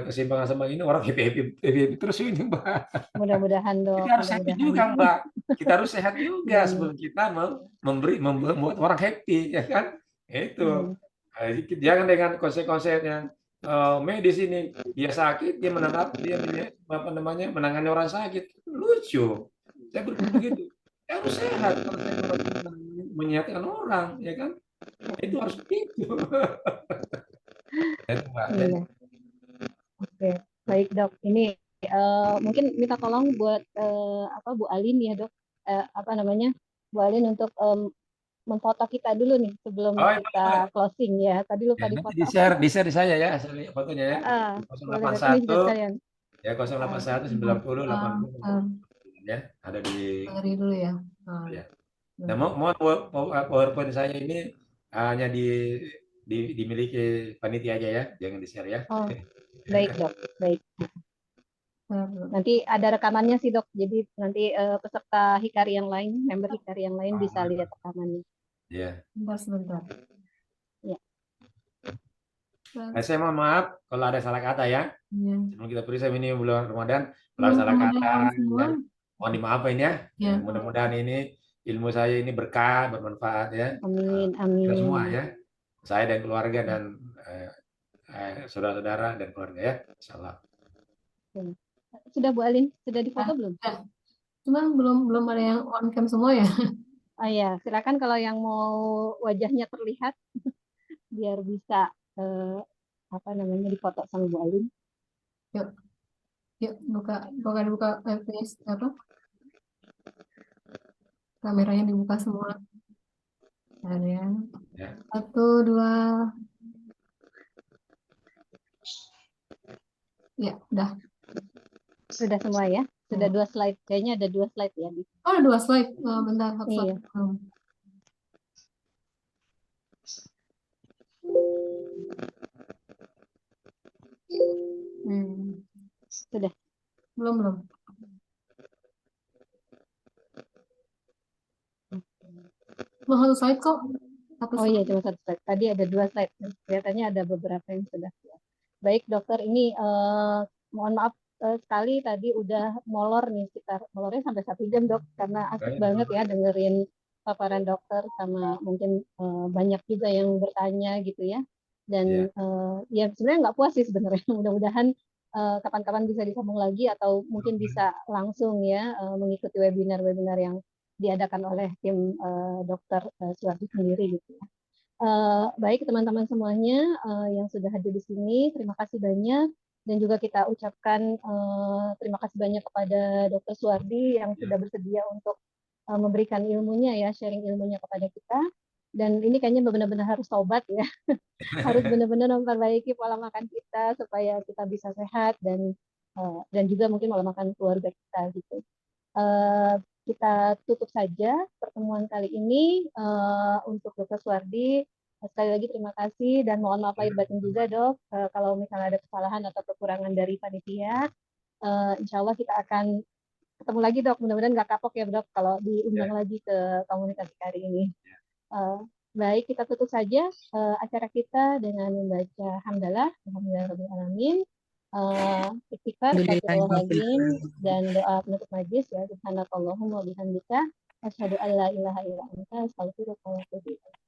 keseimbangan sama ini, orang happy terus ini, Mbak. Mudah-mudahan dok. Kita harus happy juga, Mbak. Kita harus sehat juga sebelum kita membuat orang happy, ya kan? Itu. Jangan dengan konsep-konsep yang medis ini, dia sakit, dia menangani orang sakit, lucu. Saya berpikir begitu. Ya harus sehat kalau saya menyehatkan orang, ya kan? Itu harus begitu. Oke, baik dok. Ini mungkin minta tolong buat Bu Alin ya dok. Bu Alin untuk memfoto kita dulu nih sebelum kita closing ya. Tadi lupa nanti dipoto. di share di saya ya fotonya ya. 081 ya 081 90 80 ya, ada di dulu ya. Ya. Nah, mohon PowerPoint saya ini hanya dimiliki panitia aja ya, jangan di-share ya. Oh, baik dok, baik. Nanti ada rekamannya sih dok, jadi nanti peserta Hikari yang lain, member Hikari yang lain bisa lihat rekamannya. Iya. Sebentar. Ya. Saya mohon maaf kalau ada salah kata ya. Sebelum kita periksa ini bulan Ramadan, kalau ada salah kata, mohon dimaafin ya. Mudah-mudahan ini ilmu saya ini berkah, bermanfaat ya. Amin, kita semua ya. Saya dan keluarga dan saudara-saudara dan keluarga ya. Insyaallah. Sudah Bu Alin, sudah difoto belum? Cuma belum ada yang on cam semua ya. Oh ya, silakan kalau yang mau wajahnya terlihat. biar bisa apa namanya dipoto sama Bu Alin. Yuk, yuk buka FPS apa? Kameranya dibuka semua. Ada ya. Ya. 1, 2. Ya, udah. Sudah semua ya? Sudah 2 slide. Kayaknya ada 2 slide ya. Oh, ada 2 slide. Oh, bentar, satu Iya. slide. Sudah. Belum. Cuma satu slide kok. Oh iya, cuma 1 slide. Tadi ada 2 slide. Kelihatannya ada beberapa yang sudah. Baik dokter, ini mohon maaf sekali tadi udah molor nih, molornya sampai 1 jam dok, karena asik banget ya dengerin paparan dokter, sama mungkin banyak juga yang bertanya gitu ya. Dan ya sebenarnya nggak puas sih sebenarnya. Mudah-mudahan kapan-kapan bisa disambung lagi atau mungkin bisa langsung ya mengikuti webinar-webinar yang diadakan oleh tim dokter Suwardi sendiri gitu ya. Baik teman-teman semuanya yang sudah hadir di sini, terima kasih banyak, dan juga kita ucapkan terima kasih banyak kepada Dr. Suwardi yang sudah bersedia untuk memberikan ilmunya ya, sharing ilmunya kepada kita. Dan ini kayaknya benar-benar harus taubat ya, harus benar-benar memperbaiki pola makan kita supaya kita bisa sehat dan juga mungkin pola makan keluarga kita gitu. Kita tutup saja pertemuan kali ini untuk Dr. Suwardi. Sekali lagi terima kasih dan mohon maaf lahir batin juga dok kalau misalnya ada kesalahan atau kekurangan dari panitia. Insya Allah kita akan ketemu lagi dok. Mudah-mudahan nggak kapok ya dok kalau diundang lagi ke komunikasi hari ini. Baik, kita tutup saja acara kita dengan membaca hamdalah, alhamdulillahirabbil alamin. Istighfar, astagfirullahaladzim, dan doa penutup majlis ya, subhanakallahumma wa bihamdika asyhadu an la ilaha illa anta astaghfiruka wa atubu ilaik.